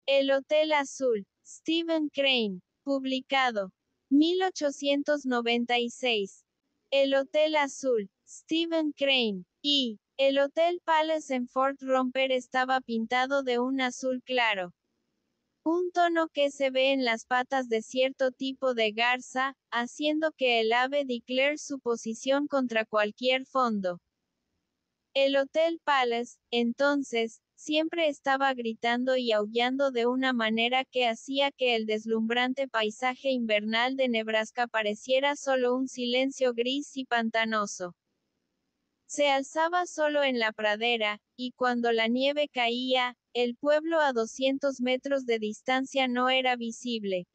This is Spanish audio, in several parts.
El Hotel Azul, Stephen Crane, publicado. 1896. El Hotel Azul, Stephen Crane, y el Hotel Palace en Fort Romper estaba pintado de un azul claro. Un tono que se ve en las patas de cierto tipo de garza, haciendo que el ave declare su posición contra cualquier fondo. El Hotel Palace, entonces, siempre estaba gritando y aullando de una manera que hacía que el deslumbrante paisaje invernal de Nebraska pareciera solo un silencio gris y pantanoso. Se alzaba solo en la pradera, y cuando la nieve caía, el pueblo a 200 metros de distancia no era visible.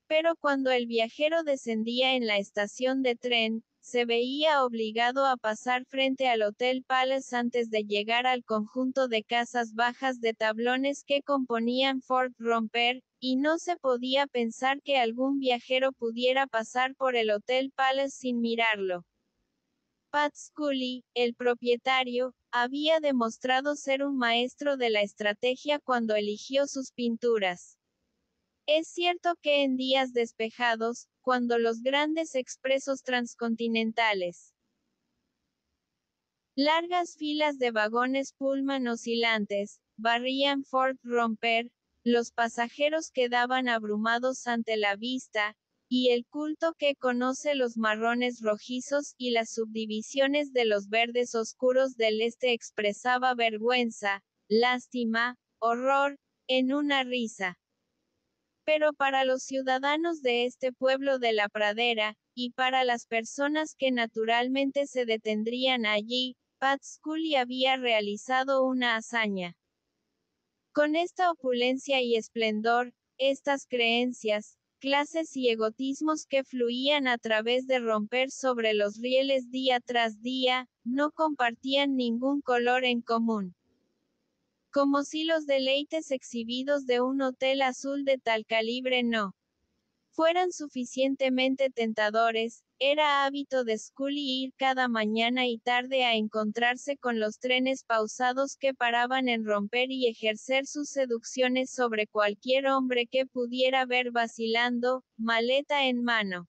Pero cuando el viajero descendía en la estación de tren, se veía obligado a pasar frente al Hotel Palace antes de llegar al conjunto de casas bajas de tablones que componían Fort Romper, y no se podía pensar que algún viajero pudiera pasar por el Hotel Palace sin mirarlo. Pat Scully, el propietario, había demostrado ser un maestro de la estrategia cuando eligió sus pinturas. Es cierto que en días despejados, cuando los grandes expresos transcontinentales, largas filas de vagones Pullman oscilantes, barrían Fort Romper, los pasajeros quedaban abrumados ante la vista, y el culto que conoce los marrones rojizos y las subdivisiones de los verdes oscuros del este expresaba vergüenza, lástima, horror, en una risa. Pero para los ciudadanos de este pueblo de la pradera, y para las personas que naturalmente se detendrían allí, Pat Scully había realizado una hazaña. Con esta opulencia y esplendor, estas creencias, clases y egotismos que fluían a través de Romper sobre los rieles día tras día, no compartían ningún color en común. Como si los deleites exhibidos de un hotel azul de tal calibre no fueran suficientemente tentadores, era hábito de Scully ir cada mañana y tarde a encontrarse con los trenes pausados que paraban en Romper y ejercer sus seducciones sobre cualquier hombre que pudiera ver vacilando, maleta en mano.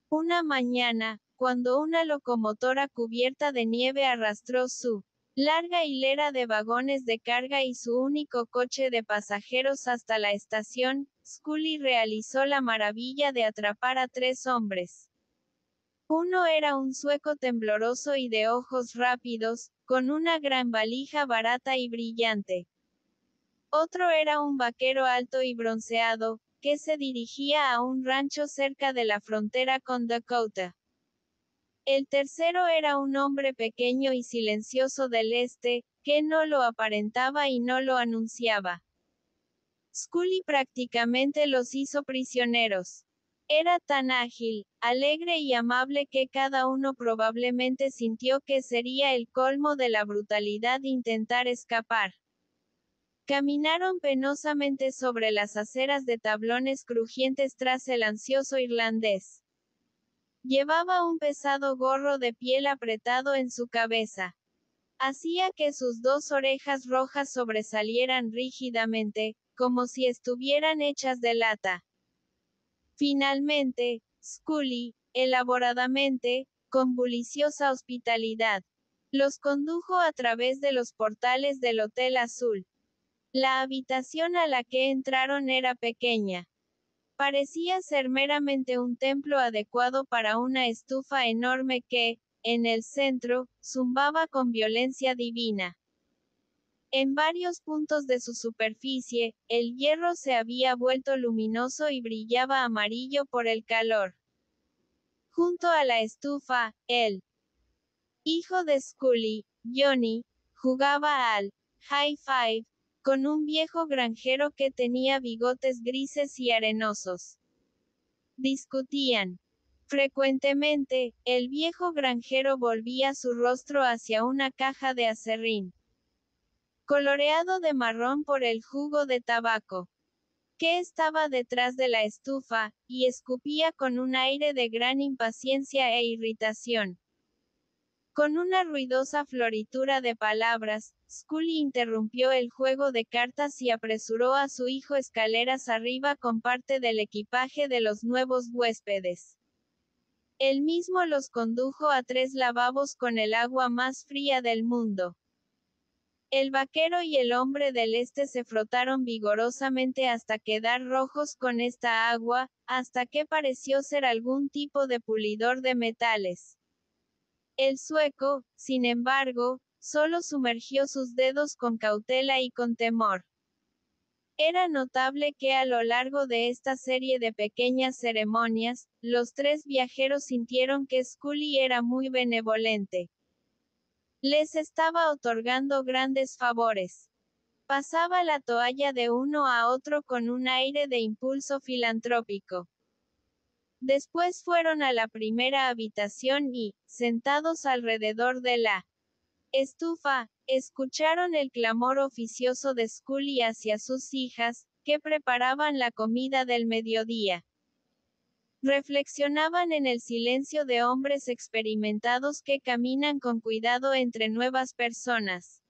Una mañana, cuando una locomotora cubierta de nieve arrastró su larga hilera de vagones de carga y su único coche de pasajeros hasta la estación, Scully realizó la maravilla de atrapar a 3 hombres. Uno era un sueco tembloroso y de ojos rápidos, con una gran valija barata y brillante. Otro era un vaquero alto y bronceado, que se dirigía a un rancho cerca de la frontera con Dakota. El tercero era un hombre pequeño y silencioso del este, que no lo aparentaba y no lo anunciaba. Scully prácticamente los hizo prisioneros. Era tan ágil, alegre y amable que cada uno probablemente sintió que sería el colmo de la brutalidad intentar escapar. Caminaron penosamente sobre las aceras de tablones crujientes tras el ansioso irlandés. Llevaba un pesado gorro de piel apretado en su cabeza. Hacía que sus 2 orejas rojas sobresalieran rígidamente, como si estuvieran hechas de lata. Finalmente, Scully, elaboradamente, con buliciosa hospitalidad, los condujo a través de los portales del Hotel Azul. La habitación a la que entraron era pequeña. Parecía ser meramente un templo adecuado para una estufa enorme que, en el centro, zumbaba con violencia divina. En varios puntos de su superficie, el hierro se había vuelto luminoso y brillaba amarillo por el calor. Junto a la estufa, el hijo de Scully, Johnny, jugaba al high five con un viejo granjero que tenía bigotes grises y arenosos. Discutían. Frecuentemente, el viejo granjero volvía su rostro hacia una caja de aserrín, coloreado de marrón por el jugo de tabaco, que estaba detrás de la estufa, y escupía con un aire de gran impaciencia e irritación. Con una ruidosa floritura de palabras, Scully interrumpió el juego de cartas y apresuró a su hijo escaleras arriba con parte del equipaje de los nuevos huéspedes. Él mismo los condujo a 3 lavabos con el agua más fría del mundo. El vaquero y el hombre del este se frotaron vigorosamente hasta quedar rojos con esta agua, hasta que pareció ser algún tipo de pulidor de metales. El sueco, sin embargo, solo sumergió sus dedos con cautela y con temor. Era notable que a lo largo de esta serie de pequeñas ceremonias, los 3 viajeros sintieron que Scully era muy benevolente. Les estaba otorgando grandes favores. Pasaba la toalla de uno a otro con un aire de impulso filantrópico. Después fueron a la primera habitación y, sentados alrededor de la estufa, escucharon el clamor oficioso de Scully hacia sus hijas, que preparaban la comida del mediodía. Reflexionaban en el silencio de hombres experimentados que caminan con cuidado entre nuevas personas.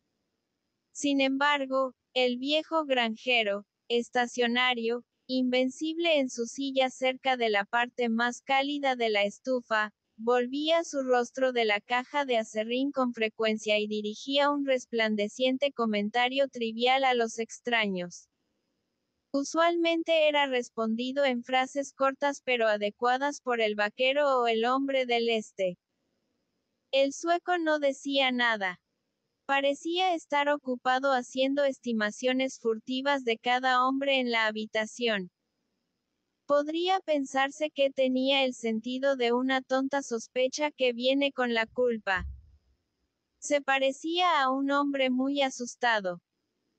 Sin embargo, el viejo granjero, estacionario, invencible en su silla cerca de la parte más cálida de la estufa, volvía su rostro de la caja de aserrín con frecuencia y dirigía un resplandeciente comentario trivial a los extraños. Usualmente era respondido en frases cortas pero adecuadas por el vaquero o el hombre del este. El sueco no decía nada. Parecía estar ocupado haciendo estimaciones furtivas de cada hombre en la habitación. Podría pensarse que tenía el sentido de una tonta sospecha que viene con la culpa. Se parecía a un hombre muy asustado.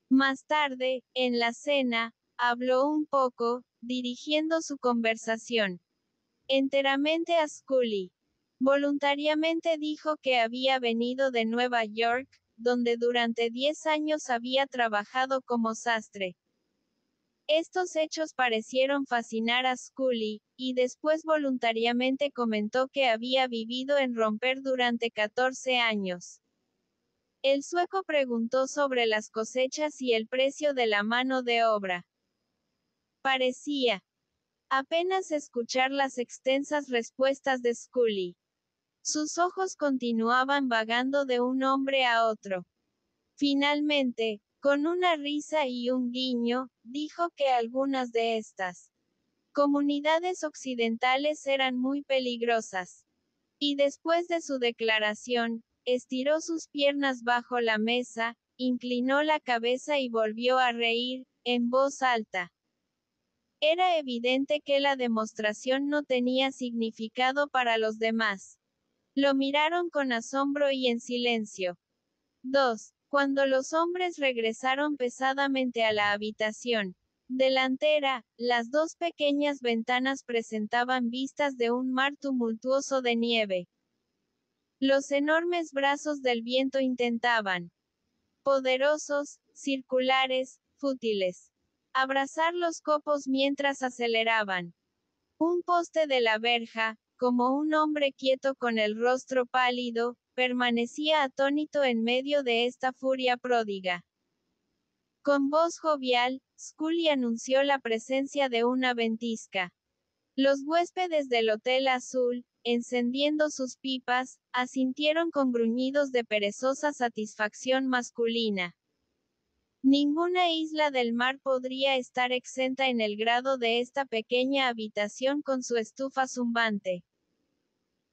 Más tarde, en la cena, habló un poco, dirigiendo su conversación enteramente a Scully. Voluntariamente dijo que había venido de Nueva York, donde durante 10 años había trabajado como sastre. Estos hechos parecieron fascinar a Scully, y después voluntariamente comentó que había vivido en Romper durante 14 años. El sueco preguntó sobre las cosechas y el precio de la mano de obra. Parecía apenas escuchar las extensas respuestas de Scully. Sus ojos continuaban vagando de un hombre a otro. Finalmente, con una risa y un guiño, dijo que algunas de estas comunidades occidentales eran muy peligrosas. Y después de su declaración, estiró sus piernas bajo la mesa, inclinó la cabeza y volvió a reír, en voz alta. Era evidente que la demostración no tenía significado para los demás. Lo miraron con asombro y en silencio. 2. Cuando los hombres regresaron pesadamente a la habitación delantera, las 2 pequeñas ventanas presentaban vistas de un mar tumultuoso de nieve. Los enormes brazos del viento intentaban, poderosos, circulares, fútiles, abrazar los copos mientras aceleraban. Un poste de la verja, como un hombre quieto con el rostro pálido, permanecía atónito en medio de esta furia pródiga. Con voz jovial, Scully anunció la presencia de una ventisca. Los huéspedes del Hotel Azul, encendiendo sus pipas, asintieron con gruñidos de perezosa satisfacción masculina. Ninguna isla del mar podría estar exenta en el grado de esta pequeña habitación con su estufa zumbante.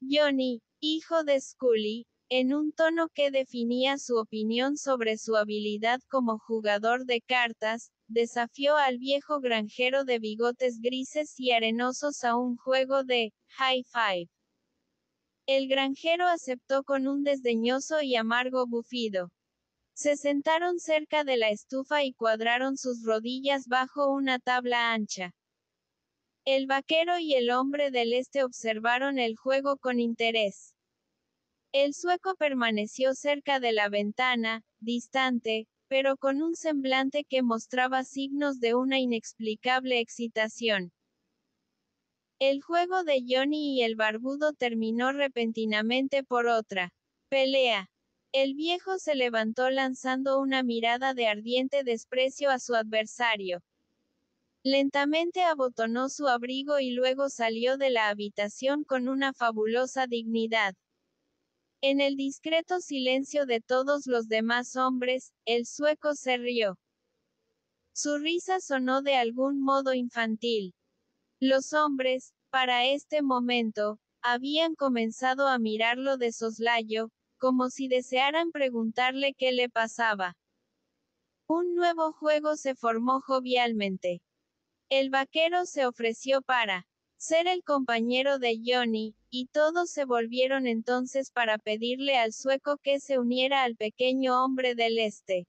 Johnny, hijo de Scully, en un tono que definía su opinión sobre su habilidad como jugador de cartas, desafió al viejo granjero de bigotes grises y arenosos a un juego de high five. El granjero aceptó con un desdeñoso y amargo bufido. Se sentaron cerca de la estufa y cuadraron sus rodillas bajo una tabla ancha. El vaquero y el hombre del este observaron el juego con interés. El sueco permaneció cerca de la ventana, distante, pero con un semblante que mostraba signos de una inexplicable excitación. El juego de Johnny y el barbudo terminó repentinamente por otra Pelea. El viejo se levantó lanzando una mirada de ardiente desprecio a su adversario. Lentamente abotonó su abrigo y luego salió de la habitación con una fabulosa dignidad. En el discreto silencio de todos los demás hombres, el sueco se rió. Su risa sonó de algún modo infantil. Los hombres, para este momento, habían comenzado a mirarlo de soslayo, como si desearan preguntarle qué le pasaba. Un nuevo juego se formó jovialmente. El vaquero se ofreció para ser el compañero de Johnny, y todos se volvieron entonces para pedirle al sueco que se uniera al pequeño hombre del este.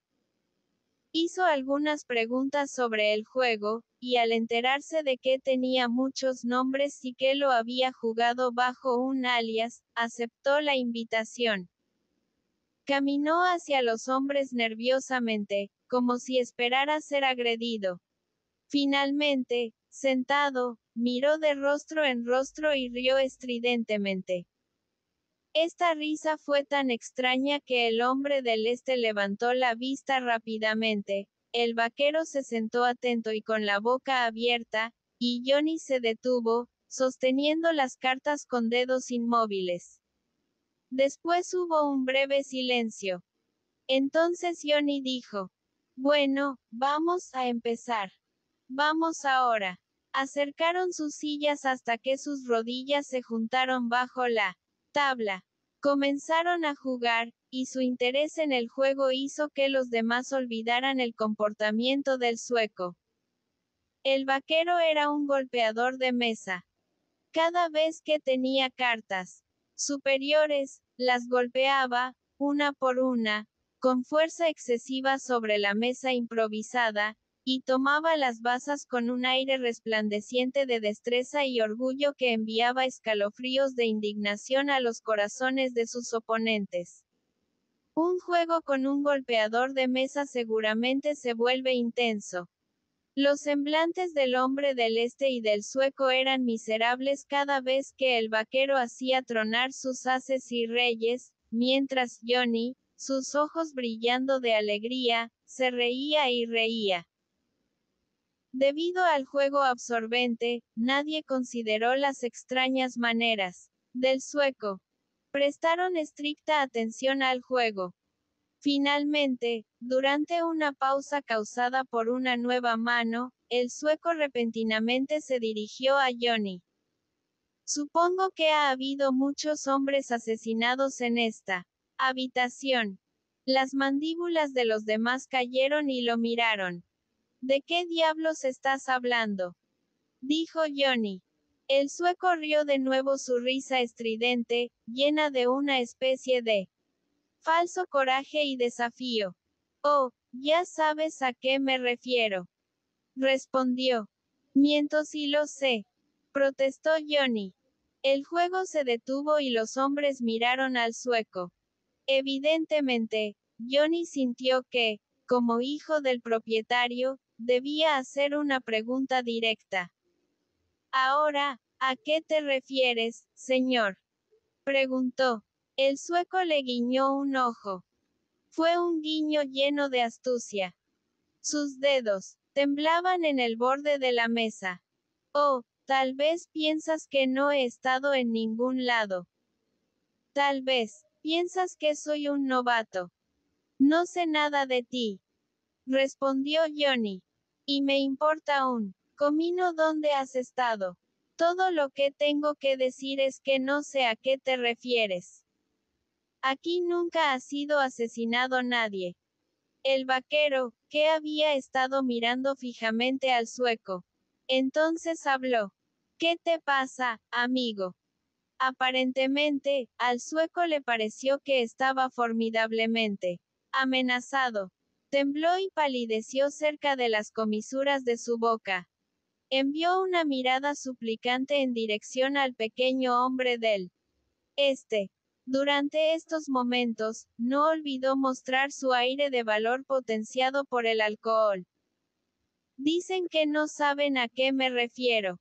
Hizo algunas preguntas sobre el juego, y al enterarse de que tenía muchos nombres y que lo había jugado bajo un alias, aceptó la invitación. Caminó hacia los hombres nerviosamente, como si esperara ser agredido. Finalmente, sentado, miró de rostro en rostro y rió estridentemente. Esta risa fue tan extraña que el hombre del este levantó la vista rápidamente. El vaquero se sentó atento y con la boca abierta, y Johnny se detuvo, sosteniendo las cartas con dedos inmóviles. Después hubo un breve silencio. Entonces Johnny dijo: Bueno, vamos a empezar. Vamos ahora. Acercaron sus sillas hasta que sus rodillas se juntaron bajo la tabla. Comenzaron a jugar, y su interés en el juego hizo que los demás olvidaran el comportamiento del sueco. El vaquero era un golpeador de mesa. Cada vez que tenía cartas superiores, las golpeaba, una por una, con fuerza excesiva sobre la mesa improvisada, y tomaba las bazas con un aire resplandeciente de destreza y orgullo que enviaba escalofríos de indignación a los corazones de sus oponentes. Un juego con un golpeador de mesa seguramente se vuelve intenso. Los semblantes del hombre del este y del sueco eran miserables cada vez que el vaquero hacía tronar sus ases y reyes, mientras Johnny, sus ojos brillando de alegría, se reía y reía. Debido al juego absorbente, nadie consideró las extrañas maneras del sueco. Prestaron estricta atención al juego. Finalmente, durante una pausa causada por una nueva mano, el sueco repentinamente se dirigió a Johnny. Supongo que ha habido muchos hombres asesinados en esta habitación. Las mandíbulas de los demás cayeron y lo miraron. ¿De qué diablos estás hablando?, dijo Johnny. El sueco rió de nuevo su risa estridente, llena de una especie de falso coraje y desafío. Oh, ya sabes a qué me refiero, respondió. Miento si lo sé, protestó Johnny. El juego se detuvo y los hombres miraron al sueco. Evidentemente, Johnny sintió que, como hijo del propietario, debía hacer una pregunta directa. Ahora, ¿a qué te refieres, señor?, preguntó. El sueco le guiñó un ojo. Fue un guiño lleno de astucia. Sus dedos temblaban en el borde de la mesa. Oh, tal vez piensas que no he estado en ningún lado. Tal vez piensas que soy un novato. No sé nada de ti, respondió Johnny. Y me importa un comino dónde has estado. Todo lo que tengo que decir es que no sé a qué te refieres. Aquí nunca ha sido asesinado nadie. El vaquero, que había estado mirando fijamente al sueco, entonces habló. ¿Qué te pasa, amigo? Aparentemente, al sueco le pareció que estaba formidablemente amenazado. Tembló y palideció cerca de las comisuras de su boca. Envió una mirada suplicante en dirección al pequeño hombre del este. Durante estos momentos, no olvidó mostrar su aire de valor potenciado por el alcohol. Dicen que no saben a qué me refiero,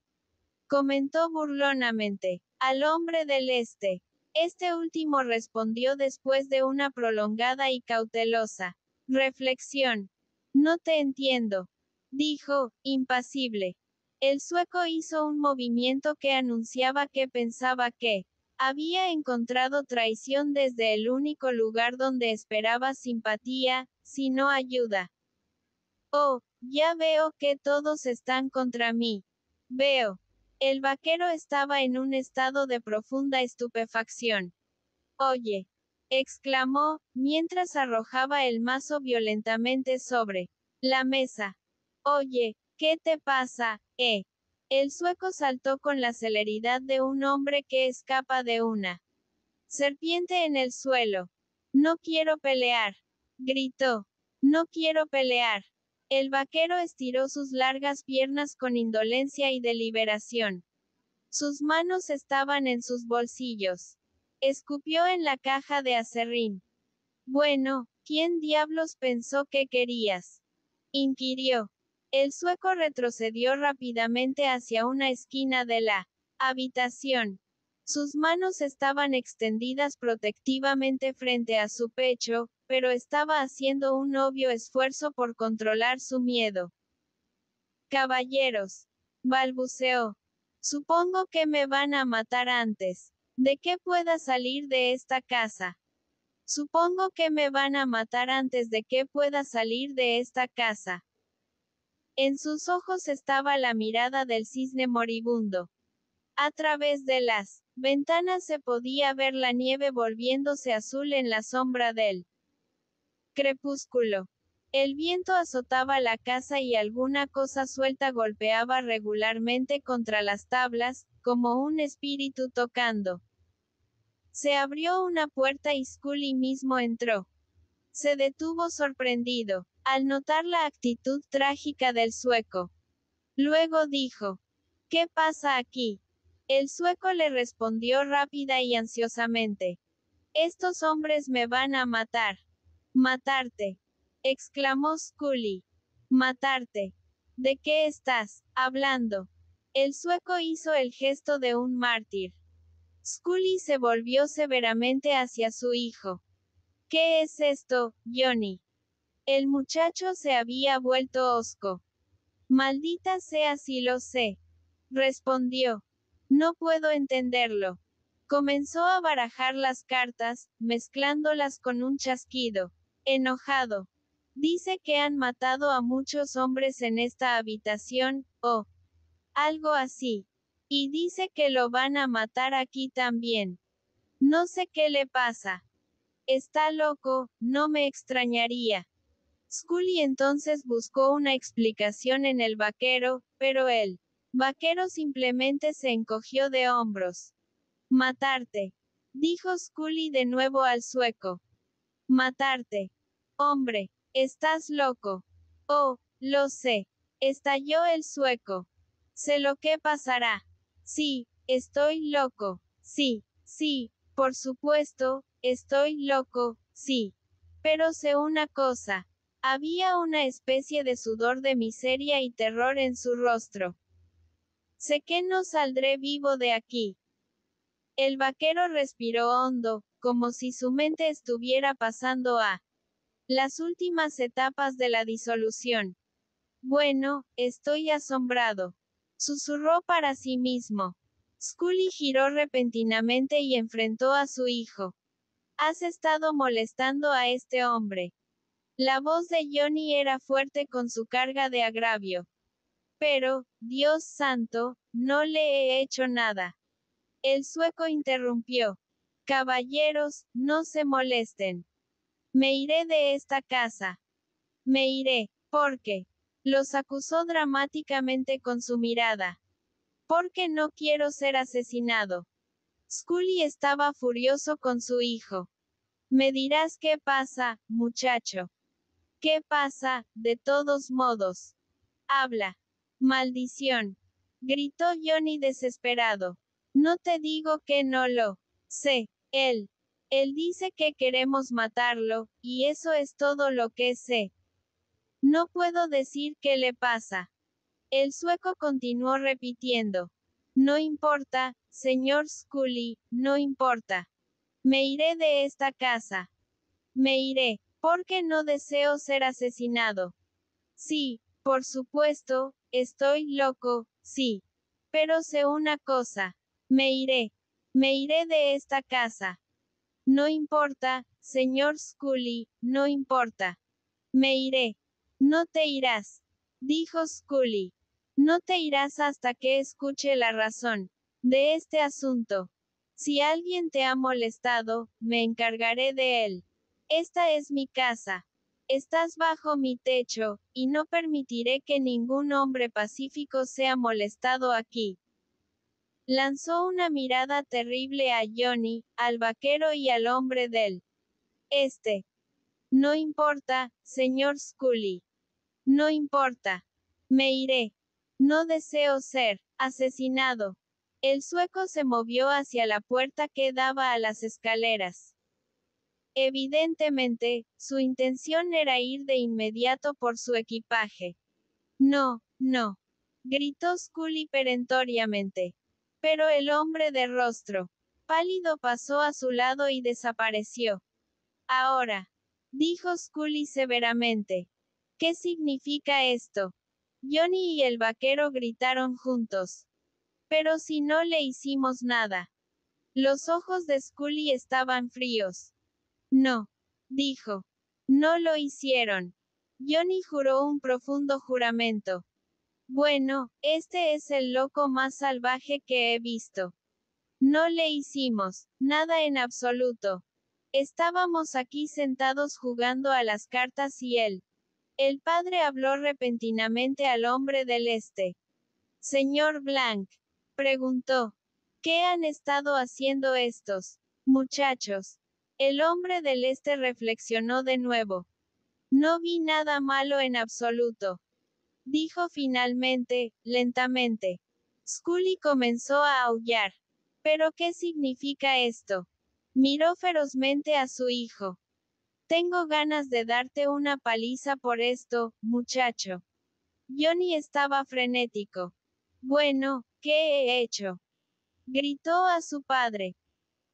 comentó burlonamente. Al hombre del este. Este último respondió después de una prolongada y cautelosa reflexión. No te entiendo, dijo, impasible. El sueco hizo un movimiento que anunciaba que pensaba que había encontrado traición desde el único lugar donde esperaba simpatía, si no ayuda. Oh, ya veo que todos están contra mí. Veo. El vaquero estaba en un estado de profunda estupefacción. Oye, exclamó, mientras arrojaba el mazo violentamente sobre la mesa. Oye, ¿qué te pasa, eh? El sueco saltó con la celeridad de un hombre que escapa de una serpiente en el suelo. No quiero pelear, gritó. No quiero pelear. El vaquero estiró sus largas piernas con indolencia y deliberación. Sus manos estaban en sus bolsillos. Escupió en la caja de aserrín. Bueno, ¿quién diablos pensó que querías? Inquirió. El sueco retrocedió rápidamente hacia una esquina de la habitación. Sus manos estaban extendidas protectivamente frente a su pecho, pero estaba haciendo un obvio esfuerzo por controlar su miedo. Caballeros, balbuceó. Supongo que me van a matar antes de que pueda salir de esta casa. Supongo que me van a matar antes de que pueda salir de esta casa. En sus ojos estaba la mirada del cisne moribundo. A través de las ventanas se podía ver la nieve volviéndose azul en la sombra del crepúsculo. El viento azotaba la casa y alguna cosa suelta golpeaba regularmente contra las tablas, como un espíritu tocando. Se abrió una puerta y Scully mismo entró. Se detuvo sorprendido, al notar la actitud trágica del sueco. Luego dijo, ¿qué pasa aquí? El sueco le respondió rápida y ansiosamente. Estos hombres me van a matar. Matarte. Exclamó Scully. Matarte. ¿De qué estás hablando? El sueco hizo el gesto de un mártir. Scully se volvió severamente hacia su hijo. ¿Qué es esto, Johnny? El muchacho se había vuelto hosco. Maldita sea si lo sé. Respondió. No puedo entenderlo. Comenzó a barajar las cartas, mezclándolas con un chasquido. Enojado. Dice que han matado a muchos hombres en esta habitación, o algo así. Y dice que lo van a matar aquí también. No sé qué le pasa. Está loco, no me extrañaría. Scully entonces buscó una explicación en el vaquero, pero el vaquero simplemente se encogió de hombros. Matarte. Dijo Scully de nuevo al sueco. Matarte. Hombre, estás loco. Oh, lo sé. Estalló el sueco. Sé lo que pasará. Sí, estoy loco. Sí, sí, por supuesto, estoy loco, sí. Pero sé una cosa. Había una especie de sudor de miseria y terror en su rostro. Sé que no saldré vivo de aquí. El vaquero respiró hondo, como si su mente estuviera pasando a las últimas etapas de la disolución. Bueno, estoy asombrado. Susurró para sí mismo. Scully giró repentinamente y enfrentó a su hijo. Has estado molestando a este hombre. La voz de Johnny era fuerte con su carga de agravio. Pero, Dios santo, no le he hecho nada. El sueco interrumpió. Caballeros, no se molesten. Me iré de esta casa. Me iré, porque los acusó dramáticamente con su mirada. Porque no quiero ser asesinado. Scully estaba furioso con su hijo. Me dirás qué pasa, muchacho. ¿Qué pasa, de todos modos? Habla. Maldición. Gritó Johnny desesperado. No te digo que no lo sé. Él dice que queremos matarlo, y eso es todo lo que sé. No puedo decir qué le pasa. El sueco continuó repitiendo. No importa, señor Scully, no importa. Me iré de esta casa. Me iré, porque no deseo ser asesinado. Sí, por supuesto, estoy loco, sí. Pero sé una cosa. Me iré. Me iré de esta casa. No importa, señor Scully, no importa. Me iré. No te irás, dijo Scully. No te irás hasta que escuche la razón de este asunto. Si alguien te ha molestado, me encargaré de él. Esta es mi casa. Estás bajo mi techo, y no permitiré que ningún hombre pacífico sea molestado aquí. Lanzó una mirada terrible a Johnny, al vaquero y al hombre del este. No importa, señor Scully. No importa. Me iré. No deseo ser asesinado. El sueco se movió hacia la puerta que daba a las escaleras. Evidentemente, su intención era ir de inmediato por su equipaje. No, no, gritó Scully perentoriamente. Pero el hombre de rostro pálido pasó a su lado y desapareció. Ahora, dijo Scully severamente. ¿Qué significa esto? Johnny y el vaquero gritaron juntos. Pero si no le hicimos nada. Los ojos de Scully estaban fríos. No, dijo. No lo hicieron. Johnny juró un profundo juramento. Bueno, este es el loco más salvaje que he visto. No le hicimos nada en absoluto. Estábamos aquí sentados jugando a las cartas y él. El padre habló repentinamente al hombre del este. Señor Blank, preguntó. ¿Qué han estado haciendo estos muchachos? El hombre del este reflexionó de nuevo. No vi nada malo en absoluto. Dijo finalmente, lentamente. Scully comenzó a aullar. ¿Pero qué significa esto? Miró ferozmente a su hijo. Tengo ganas de darte una paliza por esto, muchacho. Johnny estaba frenético. Bueno, ¿qué he hecho? Gritó a su padre.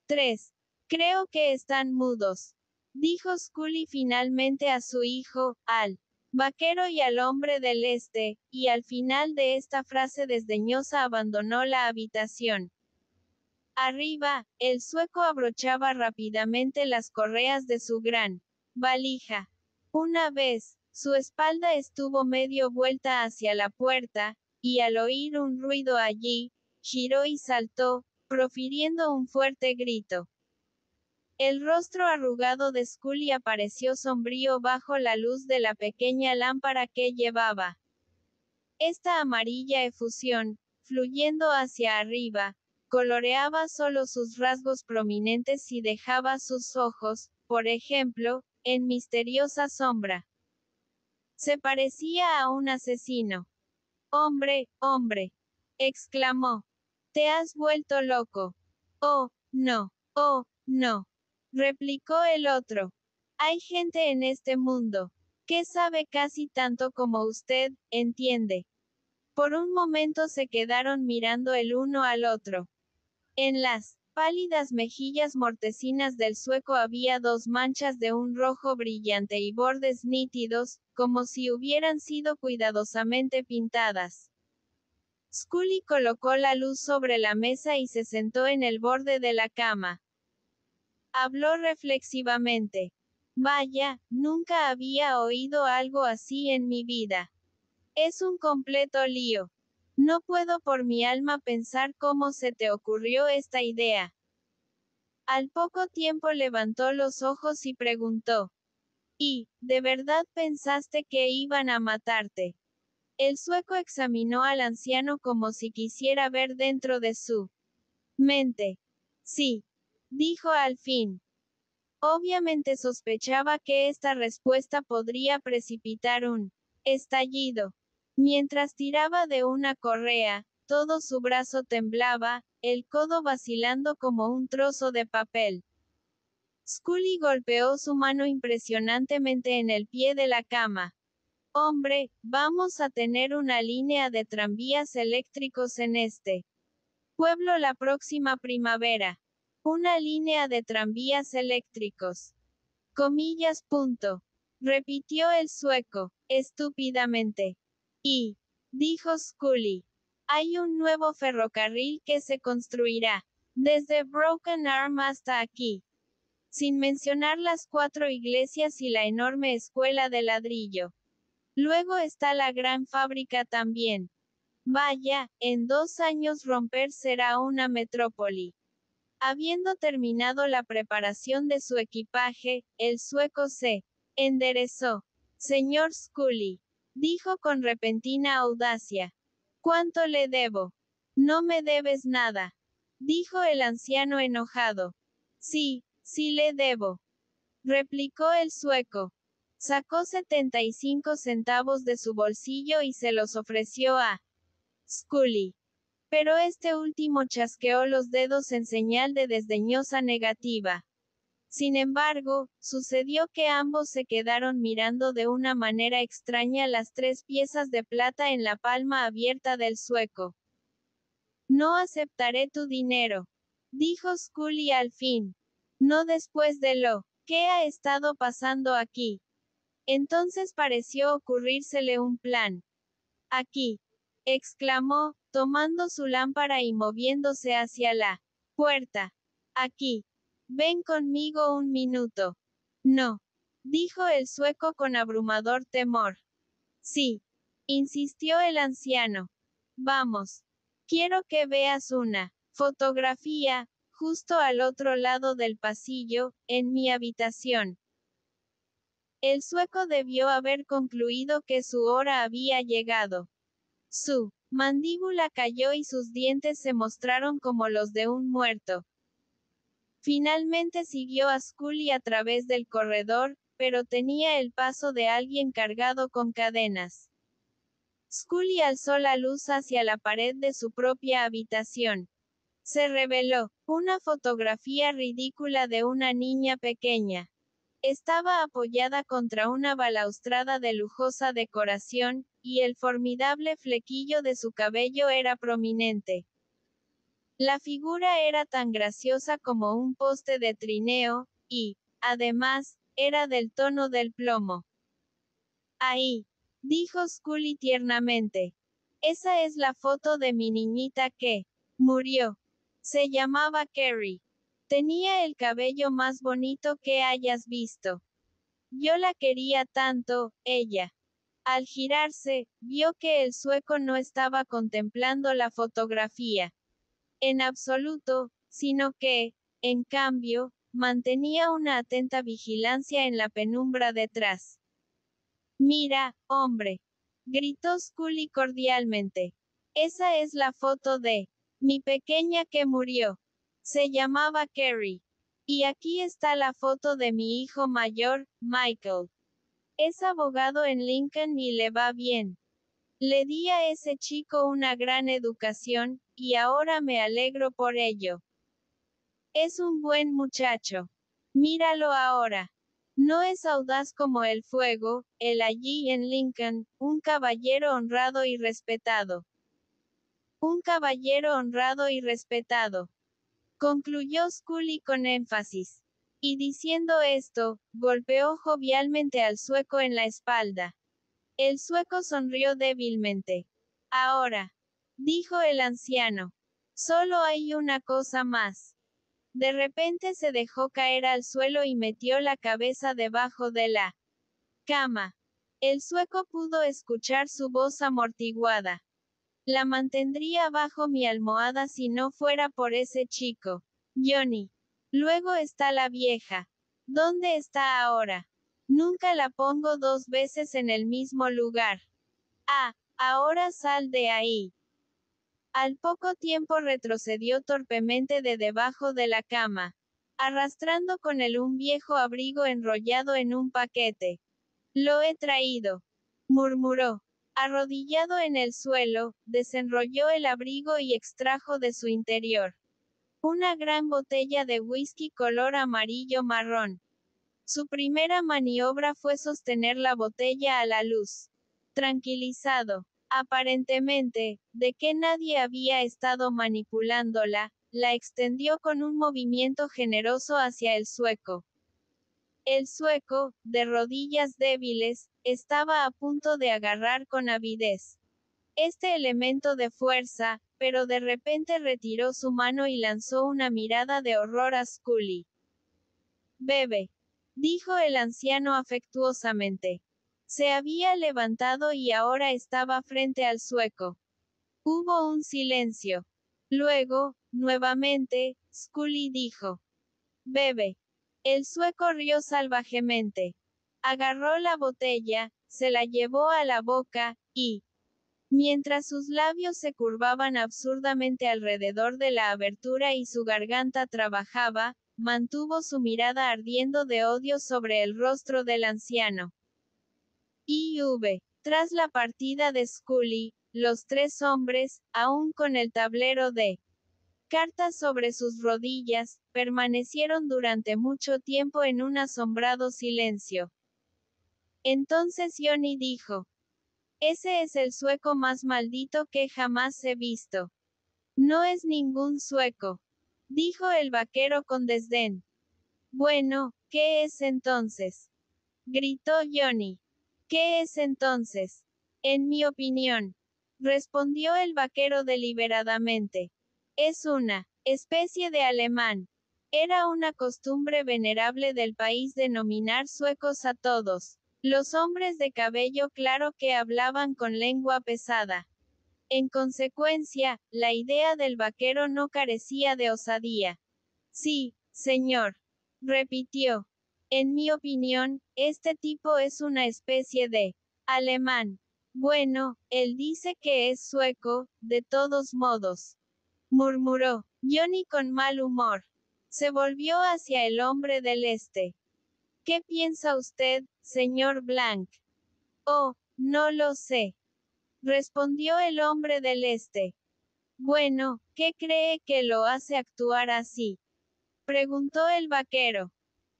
3. Creo que están mudos. Dijo Scully finalmente a su hijo, al vaquero y al hombre del este, y al final de esta frase desdeñosa abandonó la habitación. Arriba, el sueco abrochaba rápidamente las correas de su gran valija. Una vez, su espalda estuvo medio vuelta hacia la puerta, y al oír un ruido allí, giró y saltó, profiriendo un fuerte grito. El rostro arrugado de Scully apareció sombrío bajo la luz de la pequeña lámpara que llevaba. Esta amarilla efusión, fluyendo hacia arriba, coloreaba solo sus rasgos prominentes y dejaba sus ojos, por ejemplo, en misteriosa sombra. Se parecía a un asesino. Hombre, hombre, exclamó. Te has vuelto loco. Oh, no, replicó el otro. Hay gente en este mundo que sabe casi tanto como usted, entiende. Por un momento se quedaron mirando el uno al otro. En las pálidas mejillas mortecinas del sueco había dos manchas de un rojo brillante y bordes nítidos, como si hubieran sido cuidadosamente pintadas. Scully colocó la luz sobre la mesa y se sentó en el borde de la cama. Habló reflexivamente. Vaya, nunca había oído algo así en mi vida. Es un completo lío. No puedo por mi alma pensar cómo se te ocurrió esta idea. Al poco tiempo levantó los ojos y preguntó. ¿Y, de verdad pensaste que iban a matarte? El sueco examinó al anciano como si quisiera ver dentro de su mente. Sí, dijo al fin. Obviamente sospechaba que esta respuesta podría precipitar un estallido. Mientras tiraba de una correa, todo su brazo temblaba, el codo vacilando como un trozo de papel. Scully golpeó su mano impresionantemente en el pie de la cama. Hombre, vamos a tener una línea de tranvías eléctricos en este pueblo la próxima primavera. Una línea de tranvías eléctricos. Comillas. Repitió el sueco, estúpidamente. Y, dijo Scully, hay un nuevo ferrocarril que se construirá, desde Broken Arm hasta aquí. Sin mencionar las 4 iglesias y la enorme escuela de ladrillo. Luego está la gran fábrica también. Vaya, en 2 años Romper será una metrópoli. Habiendo terminado la preparación de su equipaje, el sueco se enderezó. Señor Scully, dijo con repentina audacia. ¿Cuánto le debo? No me debes nada, dijo el anciano enojado. Sí, sí le debo, replicó el sueco. Sacó 75 centavos de su bolsillo y se los ofreció a Scully. Pero este último chasqueó los dedos en señal de desdeñosa negativa. Sin embargo, sucedió que ambos se quedaron mirando de una manera extraña las 3 piezas de plata en la palma abierta del sueco. No aceptaré tu dinero, dijo Scully al fin. No después de lo que ha estado pasando aquí. Entonces pareció ocurrírsele un plan. Aquí, exclamó, tomando su lámpara y moviéndose hacia la puerta. Aquí. Ven conmigo un minuto. No, dijo el sueco con abrumador temor. Sí, insistió el anciano. Vamos. Quiero que veas una fotografía, justo al otro lado del pasillo, en mi habitación. El sueco debió haber concluido que su hora había llegado. Su mandíbula cayó y sus dientes se mostraron como los de un muerto. Finalmente siguió a Scully a través del corredor, pero tenía el paso de alguien cargado con cadenas. Scully alzó la luz hacia la pared de su propia habitación. Se reveló una fotografía ridícula de una niña pequeña. Estaba apoyada contra una balaustrada de lujosa decoración, y el formidable flequillo de su cabello era prominente. La figura era tan graciosa como un poste de trineo, y, además, era del tono del plomo. Ahí, dijo Scully tiernamente. Esa es la foto de mi niñita que murió. Se llamaba Carrie. Tenía el cabello más bonito que hayas visto. Yo la quería tanto, ella. Al girarse, vio que el sueco no estaba contemplando la fotografía. En absoluto, sino que, en cambio, mantenía una atenta vigilancia en la penumbra detrás. Mira, hombre, gritó Scully cordialmente. Esa es la foto de mi pequeña que murió. Se llamaba Carrie. Y aquí está la foto de mi hijo mayor, Michael. Es abogado en Lincoln y le va bien. Le di a ese chico una gran educación, y ahora me alegro por ello. Es un buen muchacho. Míralo ahora. No es audaz como el fuego, él allí en Lincoln, un caballero honrado y respetado. Un caballero honrado y respetado. Concluyó Scully con énfasis. Y diciendo esto, golpeó jovialmente al sueco en la espalda. El sueco sonrió débilmente. Ahora, dijo el anciano, solo hay una cosa más. De repente se dejó caer al suelo y metió la cabeza debajo de la cama. El sueco pudo escuchar su voz amortiguada. La mantendría bajo mi almohada si no fuera por ese chico, Johnny. Luego está la vieja. ¿Dónde está ahora? Nunca la pongo 2 veces en el mismo lugar. Ah, ahora sal de ahí. Al poco tiempo retrocedió torpemente de debajo de la cama, arrastrando con él un viejo abrigo enrollado en un paquete. Lo he traído, murmuró. Arrodillado en el suelo, desenrolló el abrigo y extrajo de su interior una gran botella de whisky color amarillo marrón. Su primera maniobra fue sostener la botella a la luz. Tranquilizado, aparentemente, de que nadie había estado manipulándola, la extendió con un movimiento generoso hacia el sueco. El sueco, de rodillas débiles, estaba a punto de agarrar con avidez este elemento de fuerza, pero de repente retiró su mano y lanzó una mirada de horror a Scully. «Bebe», dijo el anciano afectuosamente. Se había levantado y ahora estaba frente al sueco. Hubo un silencio. Luego, nuevamente, Scully dijo: «Bebe». El sueco rió salvajemente. Agarró la botella, se la llevó a la boca, y, mientras sus labios se curvaban absurdamente alrededor de la abertura y su garganta trabajaba, mantuvo su mirada ardiendo de odio sobre el rostro del anciano. Tras la partida de Scully, los tres hombres, aún con el tablero de cartas sobre sus rodillas, permanecieron durante mucho tiempo en un asombrado silencio. Entonces Johnny dijo: «Ese es el sueco más maldito que jamás he visto». «No es ningún sueco», dijo el vaquero con desdén. «Bueno, ¿qué es entonces?», gritó Johnny. «¿Qué es entonces?». «En mi opinión», respondió el vaquero deliberadamente, «es una especie de alemán». Era una costumbre venerable del país denominar suecos a todos los hombres de cabello claro que hablaban con lengua pesada. En consecuencia, la idea del vaquero no carecía de osadía. «Sí, señor», repitió. «En mi opinión, este tipo es una especie de alemán». «Bueno, él dice que es sueco, de todos modos», murmuró Johnny con mal humor. Se volvió hacia el hombre del este. «¿Qué piensa usted, señor Blank?». «Oh, no lo sé», respondió el hombre del este. «Bueno, ¿qué cree que lo hace actuar así?», preguntó el vaquero.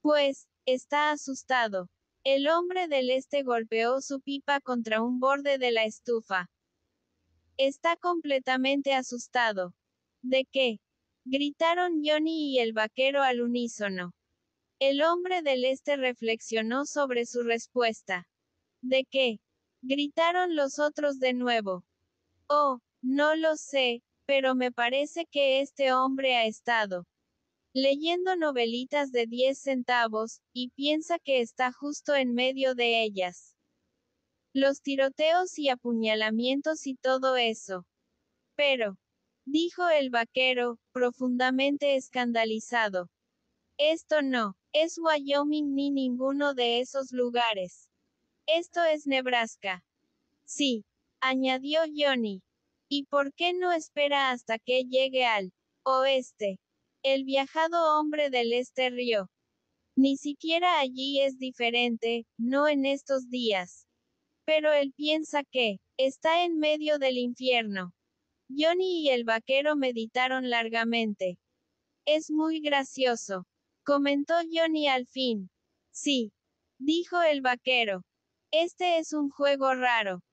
«Pues, está asustado». El hombre del este golpeó su pipa contra un borde de la estufa. «Está completamente asustado». «¿De qué?», gritaron Johnny y el vaquero al unísono. El hombre del este reflexionó sobre su respuesta. «¿De qué?», gritaron los otros de nuevo. «Oh, no lo sé, pero me parece que este hombre ha estado leyendo novelitas de 10 centavos, y piensa que está justo en medio de ellas. Los tiroteos y apuñalamientos y todo eso». «Pero», dijo el vaquero, profundamente escandalizado, «esto no es Wyoming ni ninguno de esos lugares. Esto es Nebraska». «Sí», añadió Johnny. «¿Y por qué no espera hasta que llegue al oeste?». El viajado hombre del este rió. «Ni siquiera allí es diferente, no en estos días. Pero él piensa que está en medio del infierno». Johnny y el vaquero meditaron largamente. «Es muy gracioso», comentó Johnny al fin. «Sí», dijo el vaquero. «Este es un juego raro.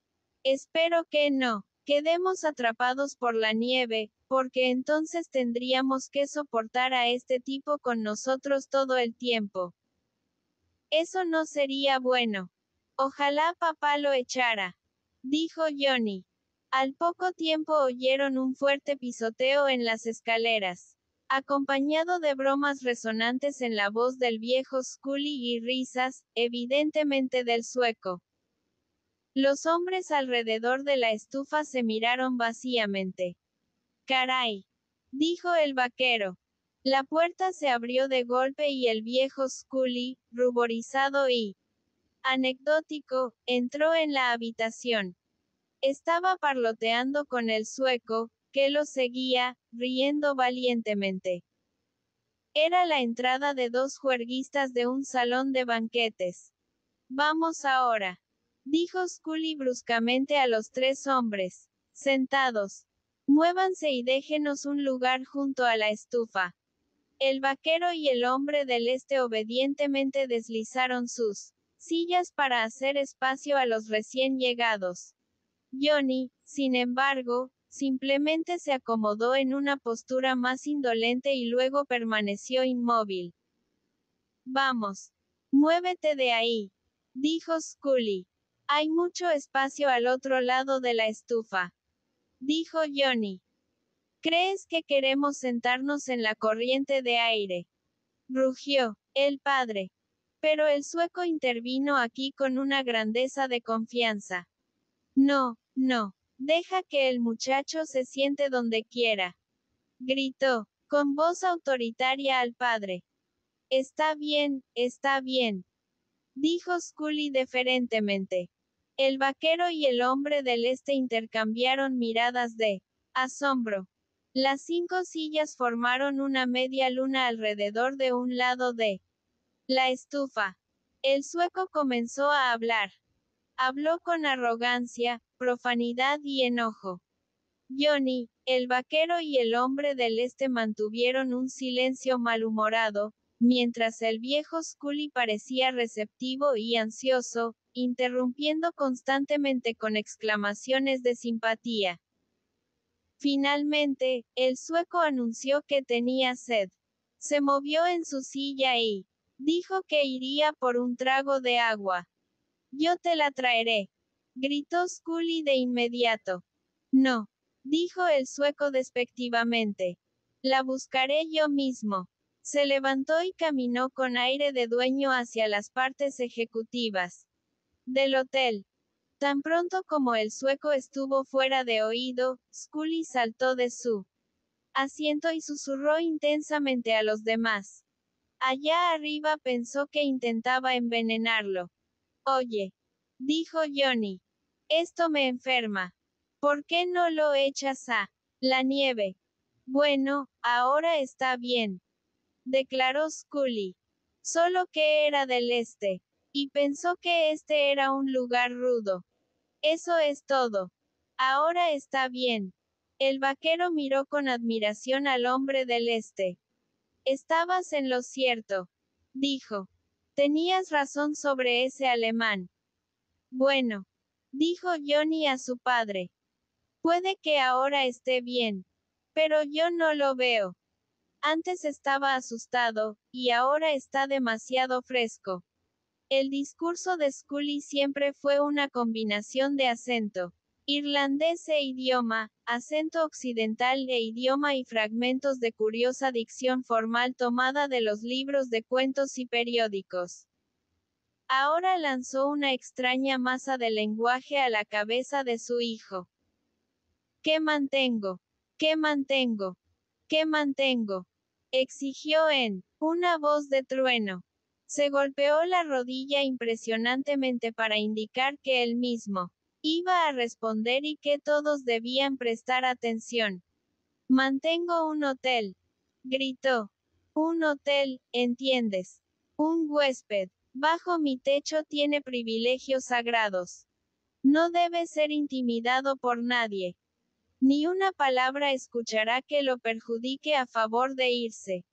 Espero que no quedemos atrapados por la nieve, porque entonces tendríamos que soportar a este tipo con nosotros todo el tiempo. Eso no sería bueno. Ojalá papá lo echara», dijo Johnny. Al poco tiempo oyeron un fuerte pisoteo en las escaleras, acompañado de bromas resonantes en la voz del viejo Scully y risas, evidentemente del sueco. Los hombres alrededor de la estufa se miraron vacíamente. «Caray», dijo el vaquero. La puerta se abrió de golpe y el viejo Scully, ruborizado y anecdótico, entró en la habitación. Estaba parloteando con el sueco, que lo seguía, riendo valientemente. Era la entrada de dos juerguistas de un salón de banquetes. «Vamos ahora», dijo Scully bruscamente a los tres hombres sentados. «Muévanse y déjenos un lugar junto a la estufa». El vaquero y el hombre del este obedientemente deslizaron sus sillas para hacer espacio a los recién llegados. Johnny, sin embargo, simplemente se acomodó en una postura más indolente y luego permaneció inmóvil. Vamos. Muévete de ahí, dijo Scully. Hay mucho espacio al otro lado de la estufa, dijo Johnny. ¿Crees que queremos sentarnos en la corriente de aire?, rugió el padre. Pero el sueco intervino aquí con una grandeza de confianza. No, no. Deja que el muchacho se siente donde quiera, gritó, con voz autoritaria al padre. Está bien, dijo Scully deferentemente. El vaquero y el hombre del este intercambiaron miradas de asombro. Las 5 sillas formaron una media luna alrededor de un lado de la estufa. El sueco comenzó a hablar. Habló con arrogancia, profanidad y enojo. Johnny, el vaquero y el hombre del este mantuvieron un silencio malhumorado, mientras el viejo Scully parecía receptivo y ansioso, interrumpiendo constantemente con exclamaciones de simpatía. Finalmente, el sueco anunció que tenía sed. Se movió en su silla y dijo que iría por un trago de agua. Yo te la traeré, gritó Scully de inmediato. No, dijo el sueco despectivamente. La buscaré yo mismo. Se levantó y caminó con aire de dueño hacia las partes ejecutivas del hotel. Tan pronto como el sueco estuvo fuera de oído, Scully saltó de su asiento y susurró intensamente a los demás. Allá arriba pensó que intentaba envenenarlo. Oye, dijo Johnny. Esto me enferma. ¿Por qué no lo echas a la nieve? Bueno, ahora está bien, declaró Scully. Solo que era del este. Y pensó que este era un lugar rudo. Eso es todo. Ahora está bien. El vaquero miró con admiración al hombre del este. Estabas en lo cierto, dijo. Tenías razón sobre ese alemán. Bueno, dijo Johnny a su padre. Puede que ahora esté bien. Pero yo no lo veo. Antes estaba asustado, y ahora está demasiado fresco. El discurso de Scully siempre fue una combinación de acento irlandés e idioma, acento occidental e idioma y fragmentos de curiosa dicción formal tomada de los libros de cuentos y periódicos. Ahora lanzó una extraña masa de lenguaje a la cabeza de su hijo. ¿Qué mantengo? ¿Qué mantengo? ¿Qué mantengo?, exigió en una voz de trueno. Se golpeó la rodilla impresionantemente para indicar que él mismo iba a responder y que todos debían prestar atención. Mantengo un hotel, gritó. Un hotel, ¿entiendes? Un huésped, bajo mi techo tiene privilegios sagrados. No debe ser intimidado por nadie. Ni una palabra escuchará que lo perjudique a favor de irse.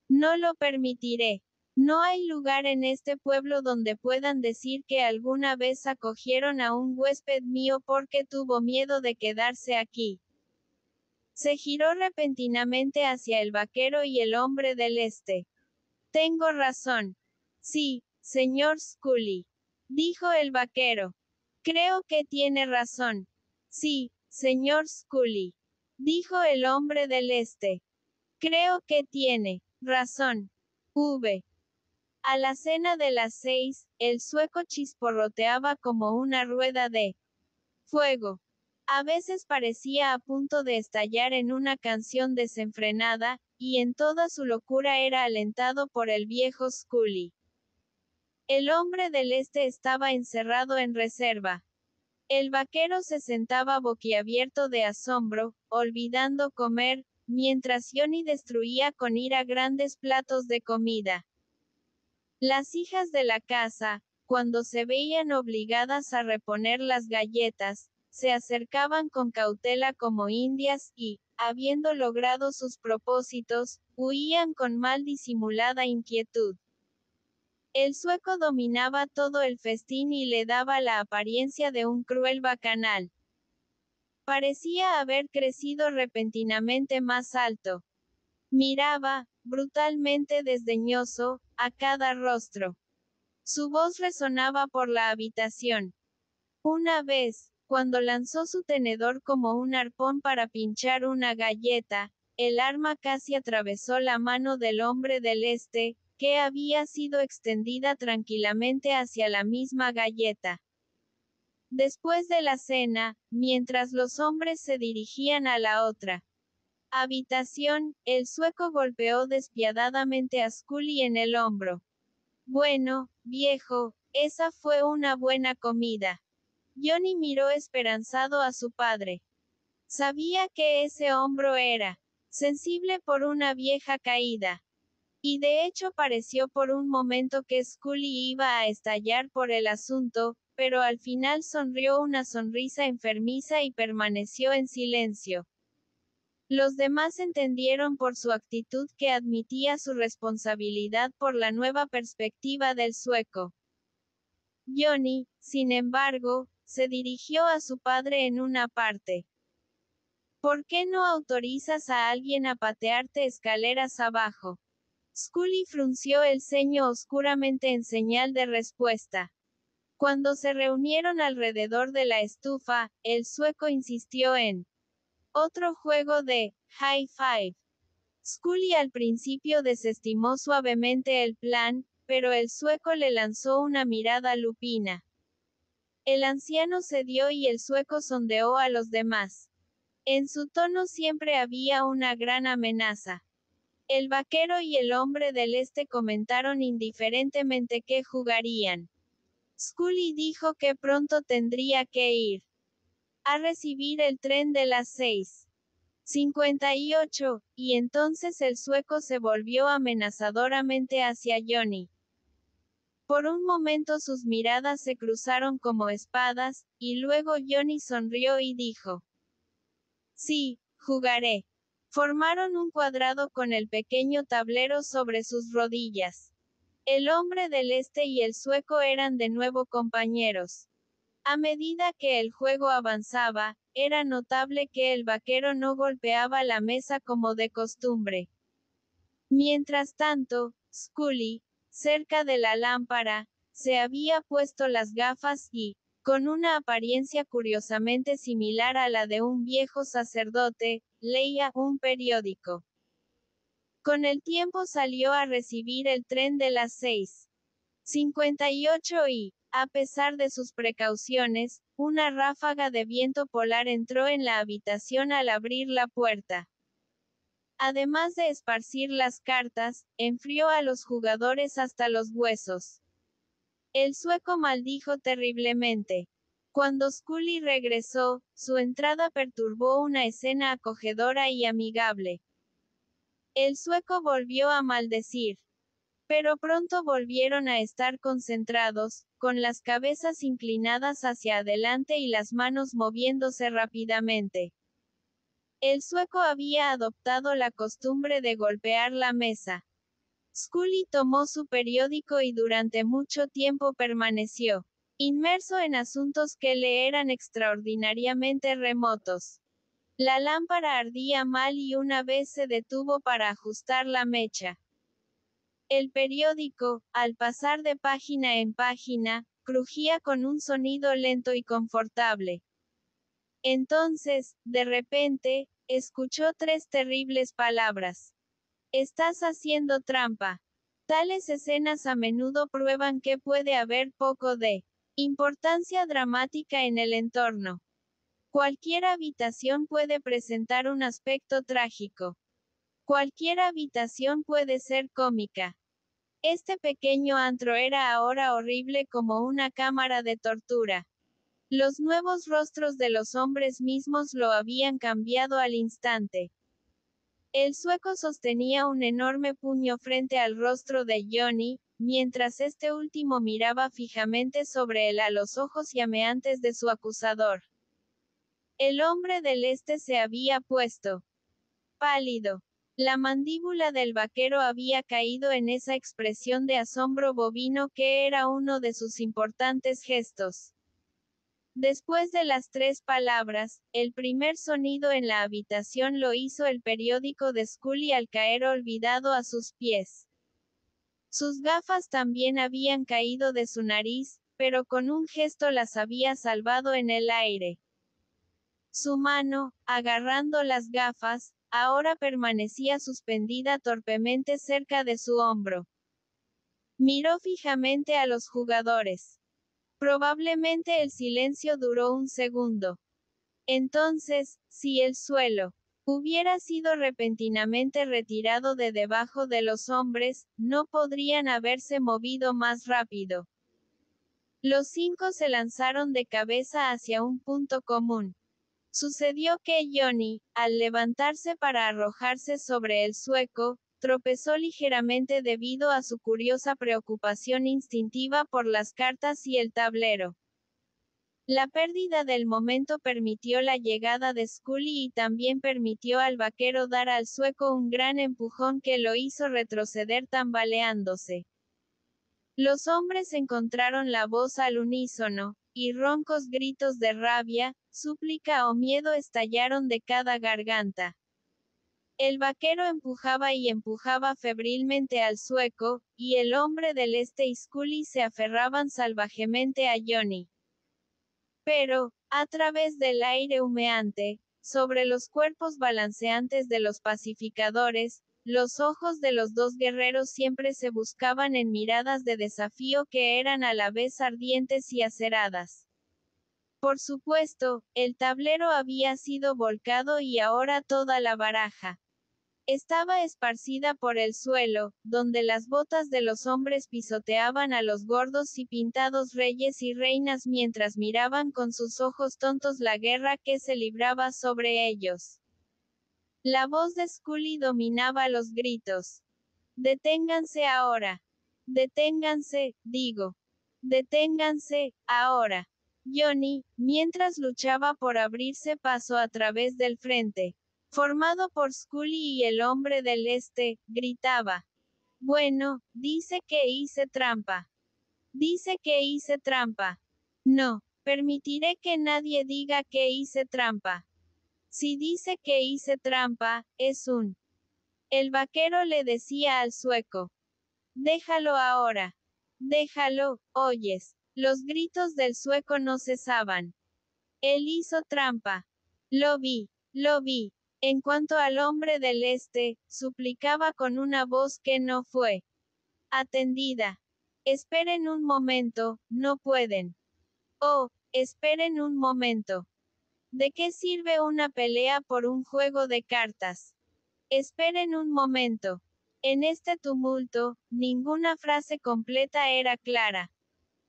No lo permitiré. No hay lugar en este pueblo donde puedan decir que alguna vez acogieron a un huésped mío porque tuvo miedo de quedarse aquí. Se giró repentinamente hacia el vaquero y el hombre del este. Tengo razón. Sí, señor Scully, dijo el vaquero. Creo que tiene razón. Sí, señor Scully, dijo el hombre del este. Creo que tiene razón. V. A la cena de las 6, el sueco chisporroteaba como una rueda de fuego. A veces parecía a punto de estallar en una canción desenfrenada, y en toda su locura era alentado por el viejo Scully. El hombre del este estaba encerrado en reserva. El vaquero se sentaba boquiabierto de asombro, olvidando comer, mientras Johnny destruía con ira grandes platos de comida. Las hijas de la casa, cuando se veían obligadas a reponer las galletas, se acercaban con cautela como indias y, habiendo logrado sus propósitos, huían con mal disimulada inquietud. El sueco dominaba todo el festín y le daba la apariencia de un cruel bacanal. Parecía haber crecido repentinamente más alto. Miraba, brutalmente desdeñoso, a cada rostro. Su voz resonaba por la habitación. Una vez, cuando lanzó su tenedor como un arpón para pinchar una galleta, el arma casi atravesó la mano del hombre del este, que había sido extendida tranquilamente hacia la misma galleta. Después de la cena, mientras los hombres se dirigían a la otra habitación, el sueco golpeó despiadadamente a Scully en el hombro. Bueno, viejo, esa fue una buena comida. Johnny miró esperanzado a su padre. Sabía que ese hombro era sensible por una vieja caída. Y de hecho pareció por un momento que Scully iba a estallar por el asunto, pero al final sonrió una sonrisa enfermiza y permaneció en silencio. Los demás entendieron por su actitud que admitía su responsabilidad por la nueva perspectiva del sueco. Johnny, sin embargo, se dirigió a su padre en una parte. ¿Por qué no autorizas a alguien a patearte escaleras abajo? Scully frunció el ceño oscuramente en señal de respuesta. Cuando se reunieron alrededor de la estufa, el sueco insistió en otro juego de high five. Scully al principio desestimó suavemente el plan, pero el sueco le lanzó una mirada lupina. El anciano cedió y el sueco sondeó a los demás. En su tono siempre había una gran amenaza. El vaquero y el hombre del este comentaron indiferentemente que jugarían. Scully dijo que pronto tendría que ir a recibir el tren de las 6:58, y entonces el sueco se volvió amenazadoramente hacia Johnny. Por un momento sus miradas se cruzaron como espadas, y luego Johnny sonrió y dijo: sí, jugaré. Formaron un cuadrado con el pequeño tablero sobre sus rodillas. El hombre del este y el sueco eran de nuevo compañeros. A medida que el juego avanzaba, era notable que el vaquero no golpeaba la mesa como de costumbre. Mientras tanto, Scully, cerca de la lámpara, se había puesto las gafas y, con una apariencia curiosamente similar a la de un viejo sacerdote, leía un periódico. Con el tiempo salió a recibir el tren de las 6:58 y, a pesar de sus precauciones, una ráfaga de viento polar entró en la habitación al abrir la puerta. Además de esparcir las cartas, enfrió a los jugadores hasta los huesos. El sueco maldijo terriblemente. Cuando Scully regresó, su entrada perturbó una escena acogedora y amigable. El sueco volvió a maldecir. Pero pronto volvieron a estar concentrados, con las cabezas inclinadas hacia adelante y las manos moviéndose rápidamente. El sueco había adoptado la costumbre de golpear la mesa. Scully tomó su periódico y durante mucho tiempo permaneció inmerso en asuntos que le eran extraordinariamente remotos. La lámpara ardía mal y una vez se detuvo para ajustar la mecha. El periódico, al pasar de página en página, crujía con un sonido lento y confortable. Entonces, de repente, escuchó tres terribles palabras. Estás haciendo trampa. Tales escenas a menudo prueban que puede haber poco de importancia dramática en el entorno. Cualquier habitación puede presentar un aspecto trágico. Cualquier habitación puede ser cómica. Este pequeño antro era ahora horrible como una cámara de tortura. Los nuevos rostros de los hombres mismos lo habían cambiado al instante. El sueco sostenía un enorme puño frente al rostro de Johnny, mientras este último miraba fijamente sobre él a los ojos llameantes de su acusador. El hombre del este se había puesto pálido. La mandíbula del vaquero había caído en esa expresión de asombro bovino que era uno de sus importantes gestos. Después de las 3 palabras, el primer sonido en la habitación lo hizo el periódico de Scully al caer olvidado a sus pies. Sus gafas también habían caído de su nariz, pero con un gesto las había salvado en el aire. Su mano, agarrando las gafas, ahora permanecía suspendida torpemente cerca de su hombro. Miró fijamente a los jugadores. Probablemente el silencio duró un segundo. Entonces, si el suelo hubiera sido repentinamente retirado de debajo de los hombres, no podrían haberse movido más rápido. Los 5 se lanzaron de cabeza hacia un punto común. Sucedió que Johnny, al levantarse para arrojarse sobre el sueco, tropezó ligeramente debido a su curiosa preocupación instintiva por las cartas y el tablero. La pérdida del momento permitió la llegada de Scully y también permitió al vaquero dar al sueco un gran empujón que lo hizo retroceder tambaleándose. Los hombres encontraron la voz al unísono, y roncos gritos de rabia, súplica o miedo estallaron de cada garganta. El vaquero empujaba y empujaba febrilmente al sueco, y el hombre del este y Scully se aferraban salvajemente a Johnny. Pero, a través del aire humeante, sobre los cuerpos balanceantes de los pacificadores, los ojos de los dos guerreros siempre se buscaban en miradas de desafío que eran a la vez ardientes y aceradas. Por supuesto, el tablero había sido volcado y ahora toda la baraja estaba esparcida por el suelo, donde las botas de los hombres pisoteaban a los gordos y pintados reyes y reinas mientras miraban con sus ojos tontos la guerra que se libraba sobre ellos. La voz de Scully dominaba los gritos. Deténganse ahora. Deténganse, digo. Deténganse, ahora. Johnny, mientras luchaba por abrirse paso a través del frente, formado por Scully y el hombre del este, gritaba. Bueno, dice que hice trampa. Dice que hice trampa. No, permitiré que nadie diga que hice trampa. Si dice que hice trampa, es un... El vaquero le decía al sueco. Déjalo ahora. Déjalo, oyes. Los gritos del sueco no cesaban. Él hizo trampa. Lo vi. Lo vi. En cuanto al hombre del este, suplicaba con una voz que no fue atendida. Esperen un momento, no pueden. Oh, esperen un momento. ¿De qué sirve una pelea por un juego de cartas? Esperen un momento. En este tumulto, ninguna frase completa era clara.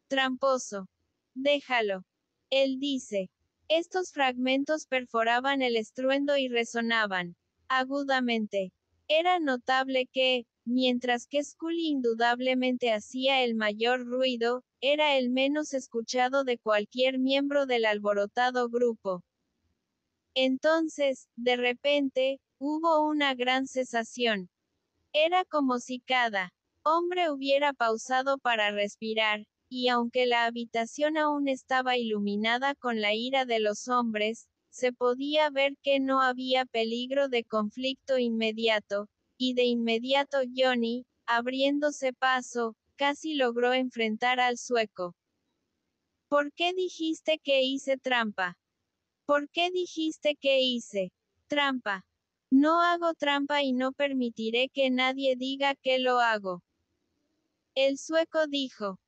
Tramposo. Déjalo. Él dice. Estos fragmentos perforaban el estruendo y resonaban agudamente. Era notable que, mientras que Scully indudablemente hacía el mayor ruido, era el menos escuchado de cualquier miembro del alborotado grupo. Entonces, de repente, hubo una gran cesación. Era como si cada hombre hubiera pausado para respirar, y aunque la habitación aún estaba iluminada con la ira de los hombres, se podía ver que no había peligro de conflicto inmediato, y de inmediato Johnny, abriéndose paso, casi logró enfrentar al sueco. ¿Por qué dijiste que hice trampa? ¿Por qué dijiste que hice trampa? No hago trampa y no permitiré que nadie diga que lo hago. El sueco dijo.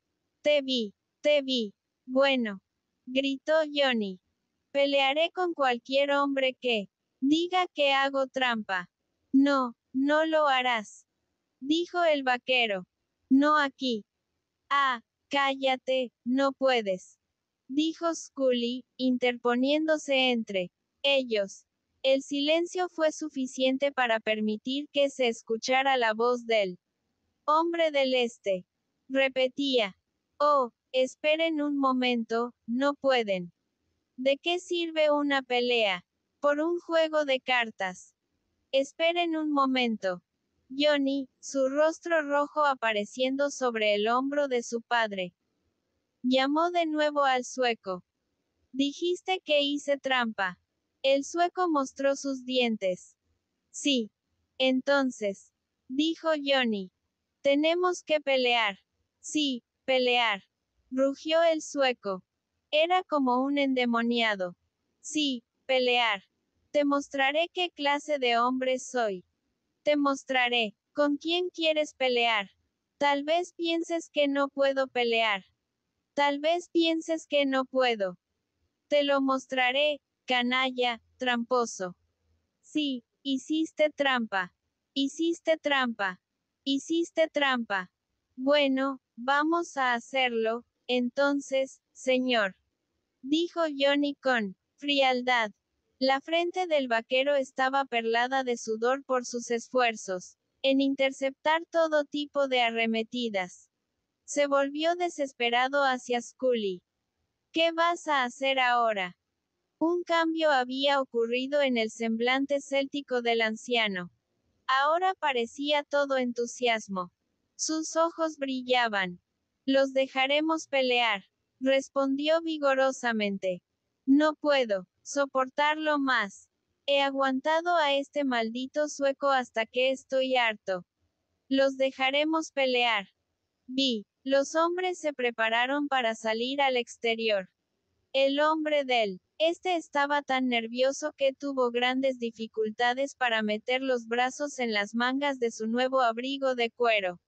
Te vi, te vi. Bueno, gritó Johnny. Pelearé con cualquier hombre que diga que hago trampa. No, no lo harás. Dijo el vaquero. No aquí. Ah, cállate, no puedes. Dijo Scully, interponiéndose entre ellos. El silencio fue suficiente para permitir que se escuchara la voz del hombre del este. Repetía. Oh, esperen un momento, no pueden. ¿De qué sirve una pelea? Por un juego de cartas. Esperen un momento. Johnny, su rostro rojo apareciendo sobre el hombro de su padre, llamó de nuevo al sueco. Dijiste que hice trampa. El sueco mostró sus dientes. Sí. Entonces, dijo Johnny. Tenemos que pelear. Sí, pelear. Rugió el sueco. Era como un endemoniado. Sí, pelear. Te mostraré qué clase de hombre soy. Te mostraré. ¿Con quién quieres pelear? Tal vez pienses que no puedo pelear. Tal vez pienses que no puedo. Te lo mostraré, canalla, tramposo. Sí, hiciste trampa. Hiciste trampa. Hiciste trampa. Bueno, vamos a hacerlo, entonces, señor. Dijo Johnny con frialdad. La frente del vaquero estaba perlada de sudor por sus esfuerzos en interceptar todo tipo de arremetidas. Se volvió desesperado hacia Scully. ¿Qué vas a hacer ahora? Un cambio había ocurrido en el semblante céltico del anciano. Ahora parecía todo entusiasmo. Sus ojos brillaban. Los dejaremos pelear, respondió vigorosamente. No puedo soportarlo más. He aguantado a este maldito sueco hasta que estoy harto. Los dejaremos pelear. Los hombres se prepararon para salir al exterior. El hombre del este estaba tan nervioso que tuvo grandes dificultades para meter los brazos en las mangas de su nuevo abrigo de cuero.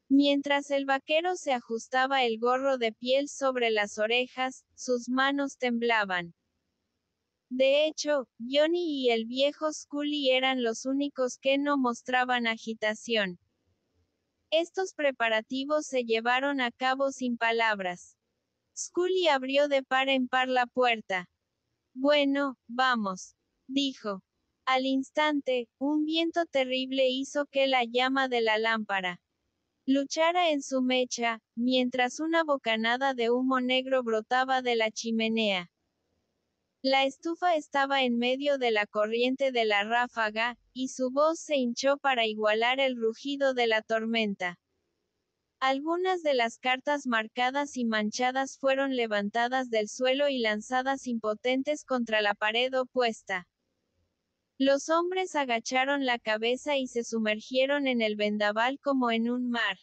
Mientras el vaquero se ajustaba el gorro de piel sobre las orejas, sus manos temblaban. De hecho, Johnny y el viejo Scully eran los únicos que no mostraban agitación. Estos preparativos se llevaron a cabo sin palabras. Scully abrió de par en par la puerta. Bueno, vamos, dijo. Al instante, un viento terrible hizo que la llama de la lámpara luchara en su mecha, mientras una bocanada de humo negro brotaba de la chimenea. La estufa estaba en medio de la corriente de la ráfaga, y su voz se hinchó para igualar el rugido de la tormenta. Algunas de las cartas marcadas y manchadas fueron levantadas del suelo y lanzadas impotentes contra la pared opuesta. Los hombres agacharon la cabeza y se sumergieron en el vendaval como en un mar.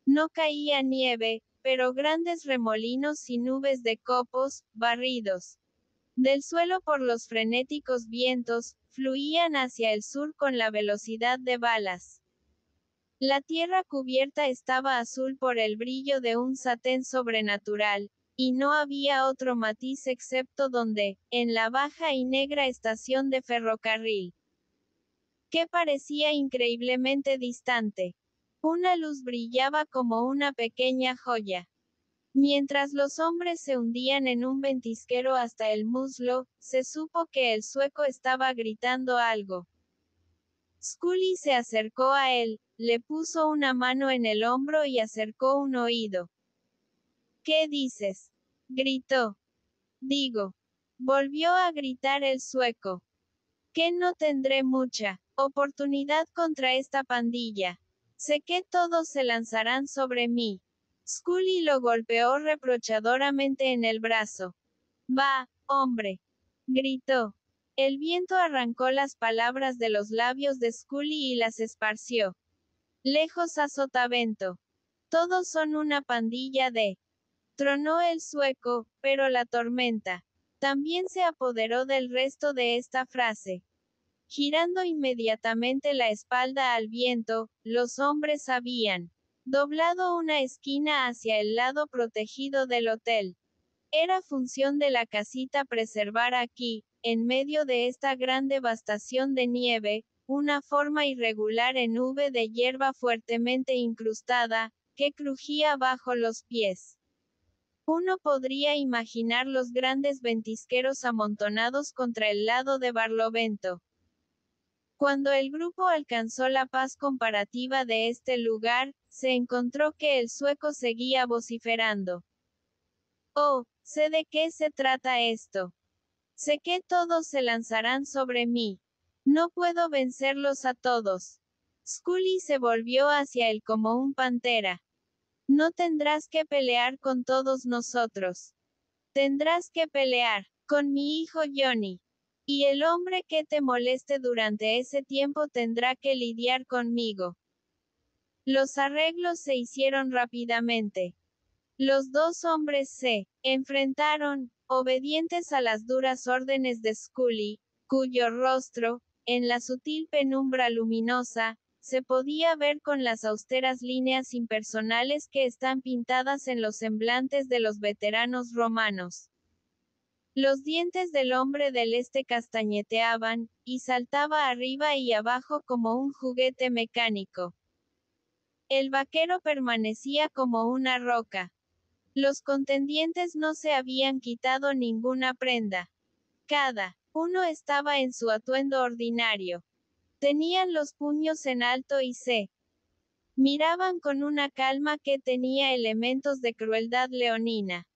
No caía nieve, pero grandes remolinos y nubes de copos, barridos del suelo por los frenéticos vientos, fluían hacia el sur con la velocidad de balas. La tierra cubierta estaba azul por el brillo de un satén sobrenatural, y no había otro matiz excepto donde, en la baja y negra estación de ferrocarril, que parecía increíblemente distante, una luz brillaba como una pequeña joya. Mientras los hombres se hundían en un ventisquero hasta el muslo, se supo que el sueco estaba gritando algo. Scully se acercó a él, le puso una mano en el hombro y acercó un oído. ¿Qué dices? Gritó. Digo. Volvió a gritar el sueco. Que no tendré mucha oportunidad contra esta pandilla. Sé que todos se lanzarán sobre mí. Scully lo golpeó reprochadoramente en el brazo. Va, hombre. Gritó. El viento arrancó las palabras de los labios de Scully y las esparció lejos a sotavento. Todos son una pandilla de... Tronó el sueco, pero la tormenta también se apoderó del resto de esta frase. Girando inmediatamente la espalda al viento, los hombres habían doblado una esquina hacia el lado protegido del hotel. Era función de la casita preservar aquí, en medio de esta gran devastación de nieve, una forma irregular en V de hierba fuertemente incrustada, que crujía bajo los pies. Uno podría imaginar los grandes ventisqueros amontonados contra el lado de Barlovento. Cuando el grupo alcanzó la paz comparativa de este lugar, se encontró que el sueco seguía vociferando. Oh, sé de qué se trata esto. Sé que todos se lanzarán sobre mí. No puedo vencerlos a todos. Scully se volvió hacia él como un pantera. No tendrás que pelear con todos nosotros. Tendrás que pelear con mi hijo Johnny. Y el hombre que te moleste durante ese tiempo tendrá que lidiar conmigo. Los arreglos se hicieron rápidamente. Los dos hombres se enfrentaron, obedientes a las duras órdenes de Scully, cuyo rostro, en la sutil penumbra luminosa, se podía ver con las austeras líneas impersonales que están pintadas en los semblantes de los veteranos romanos. Los dientes del hombre del este castañeteaban, y saltaba arriba y abajo como un juguete mecánico. El vaquero permanecía como una roca. Los contendientes no se habían quitado ninguna prenda. Cada uno estaba en su atuendo ordinario. Tenían los puños en alto y se miraban con una calma que tenía elementos de crueldad leonina.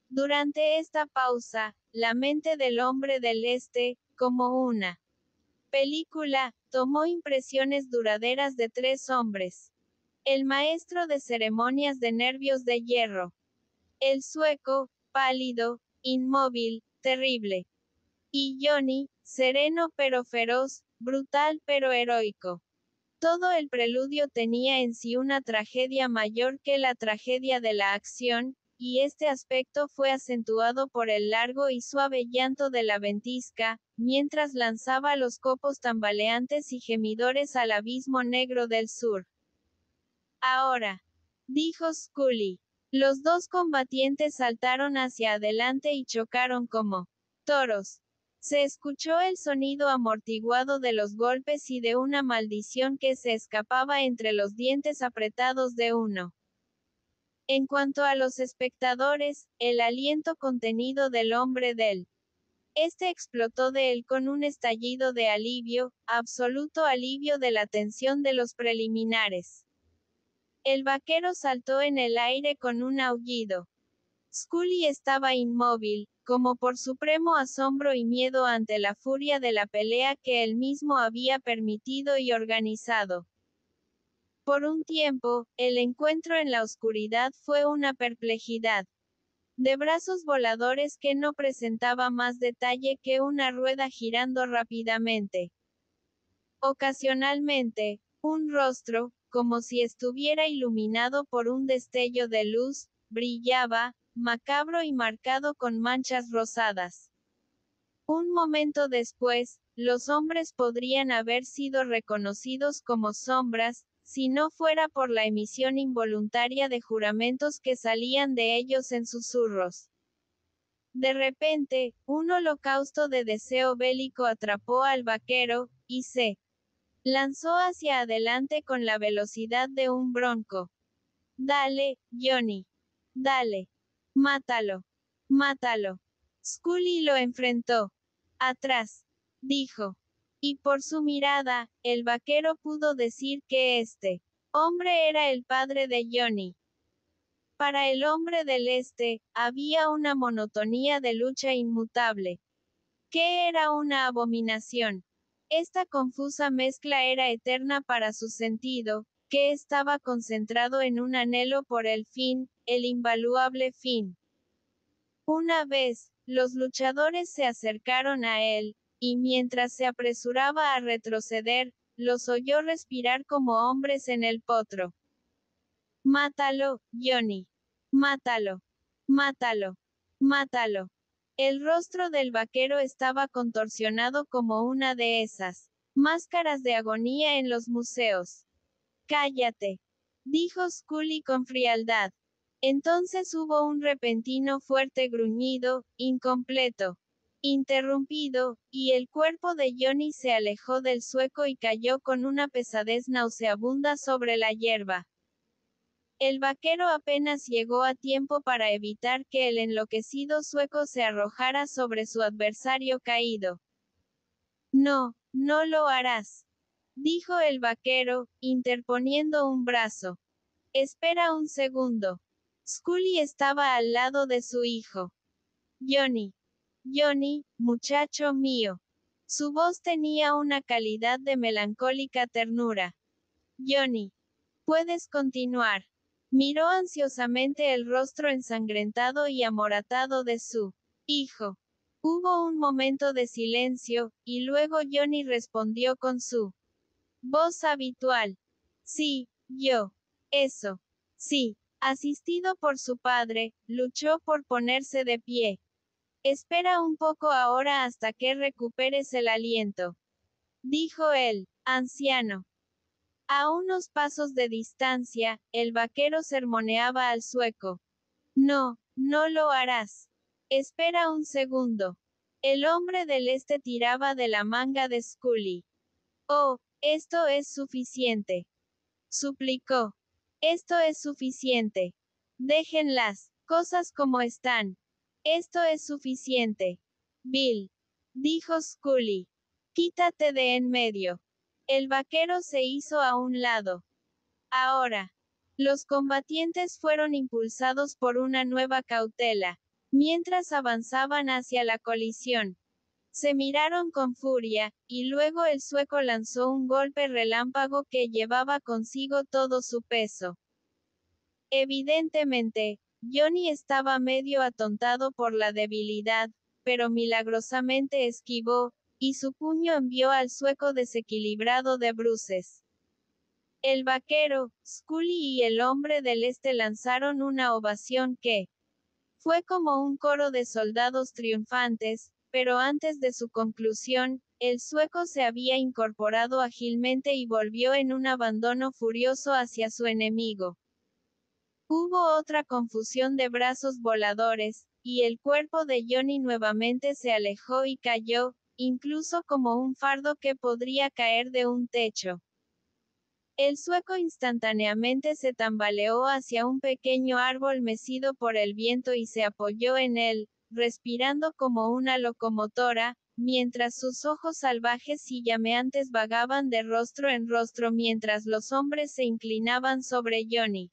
Durante esta pausa, la mente del hombre del este, como una película, tomó impresiones duraderas de tres hombres. El maestro de ceremonias de nervios de hierro. El sueco, pálido, inmóvil, terrible. Y Johnny, sereno pero feroz, brutal pero heroico. Todo el preludio tenía en sí una tragedia mayor que la tragedia de la acción, y este aspecto fue acentuado por el largo y suave llanto de la ventisca, mientras lanzaba los copos tambaleantes y gemidores al abismo negro del sur. Ahora, dijo Scully. Los dos combatientes saltaron hacia adelante y chocaron como toros. Se escuchó el sonido amortiguado de los golpes y de una maldición que se escapaba entre los dientes apretados de uno. En cuanto a los espectadores, el aliento contenido del hombre del este explotó de él con un estallido de alivio, absoluto alivio de la tensión de los preliminares. El vaquero saltó en el aire con un aullido. Scully estaba inmóvil, como por supremo asombro y miedo ante la furia de la pelea que él mismo había permitido y organizado. Por un tiempo, el encuentro en la oscuridad fue una perplejidad de brazos voladores que no presentaba más detalle que una rueda girando rápidamente. Ocasionalmente, un rostro, como si estuviera iluminado por un destello de luz, brillaba, macabro y marcado con manchas rosadas. Un momento después, los hombres podrían haber sido reconocidos como sombras, si no fuera por la emisión involuntaria de juramentos que salían de ellos en susurros. De repente, un holocausto de deseo bélico atrapó al vaquero, y se lanzó hacia adelante con la velocidad de un bronco. Dale, Johnny. Dale. Mátalo. Mátalo. Scully lo enfrentó. Atrás. Dijo. Y por su mirada, el vaquero pudo decir que este hombre era el padre de Johnny. Para el hombre del este, había una monotonía de lucha inmutable. ¿Qué era una abominación? Esta confusa mezcla era eterna para su sentido, que estaba concentrado en un anhelo por el fin, el invaluable fin. Una vez, los luchadores se acercaron a él, y mientras se apresuraba a retroceder, los oyó respirar como hombres en el potro. Mátalo, Johnny. Mátalo. Mátalo. Mátalo. El rostro del vaquero estaba contorsionado como una de esas máscaras de agonía en los museos. Cállate, dijo Scully con frialdad. Entonces hubo un repentino fuerte gruñido, incompleto, interrumpido, y el cuerpo de Johnny se alejó del sueco y cayó con una pesadez nauseabunda sobre la hierba. El vaquero apenas llegó a tiempo para evitar que el enloquecido sueco se arrojara sobre su adversario caído. No, no lo harás, dijo el vaquero, interponiendo un brazo. Espera un segundo. Scully estaba al lado de su hijo. Johnny. Johnny, muchacho mío. Su voz tenía una calidad de melancólica ternura. Johnny. Puedes continuar. Miró ansiosamente el rostro ensangrentado y amoratado de su hijo. Hubo un momento de silencio, y luego Johnny respondió con su voz habitual. Sí, yo. Eso. Sí. Asistido por su padre, luchó por ponerse de pie. Espera un poco ahora hasta que recuperes el aliento, dijo el anciano. A unos pasos de distancia, el vaquero sermoneaba al sueco. No, no lo harás. Espera un segundo. El hombre del este tiraba de la manga de Scully. Oh, esto es suficiente, suplicó. Esto es suficiente. Dejen las cosas como están. Esto es suficiente. Bill, dijo Scully. Quítate de en medio. El vaquero se hizo a un lado. Ahora. Los combatientes fueron impulsados por una nueva cautela. Mientras avanzaban hacia la colisión, se miraron con furia, y luego el sueco lanzó un golpe relámpago que llevaba consigo todo su peso. Evidentemente, Johnny estaba medio atontado por la debilidad, pero milagrosamente esquivó, y su puño envió al sueco desequilibrado de bruces. El vaquero, Scully y el hombre del este lanzaron una ovación que fue como un coro de soldados triunfantes, pero antes de su conclusión, el sueco se había incorporado ágilmente y volvió en un abandono furioso hacia su enemigo. Hubo otra confusión de brazos voladores, y el cuerpo de Johnny nuevamente se alejó y cayó, incluso como un fardo que podría caer de un techo. El sueco instantáneamente se tambaleó hacia un pequeño árbol mecido por el viento y se apoyó en él, respirando como una locomotora, mientras sus ojos salvajes y llameantes vagaban de rostro en rostro mientras los hombres se inclinaban sobre Johnny.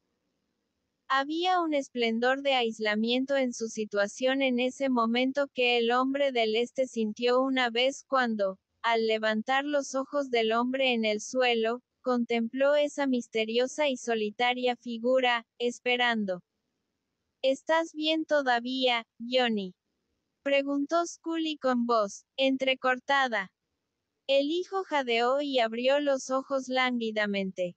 Había un esplendor de aislamiento en su situación en ese momento que el hombre del este sintió una vez cuando, al levantar los ojos del hombre en el suelo, contempló esa misteriosa y solitaria figura, esperando. ¿Estás bien todavía, Johnny? Preguntó Scully con voz entrecortada. El hijo jadeó y abrió los ojos lánguidamente.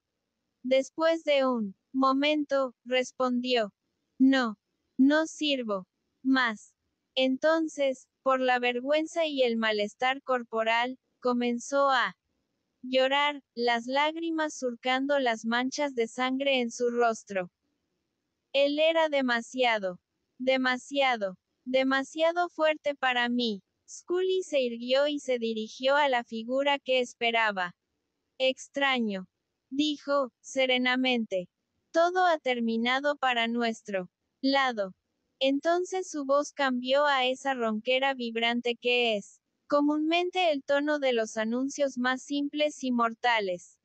Después de un momento, respondió. No. No sirvo. Más. Entonces, por la vergüenza y el malestar corporal, comenzó a llorar, las lágrimas surcando las manchas de sangre en su rostro. Él era demasiado, demasiado fuerte para mí. Scully se irguió y se dirigió a la figura que esperaba. Extraño, dijo, serenamente. Todo ha terminado para nuestro lado. Entonces su voz cambió a esa ronquera vibrante que es comúnmente el tono de los anuncios más simples y mortales.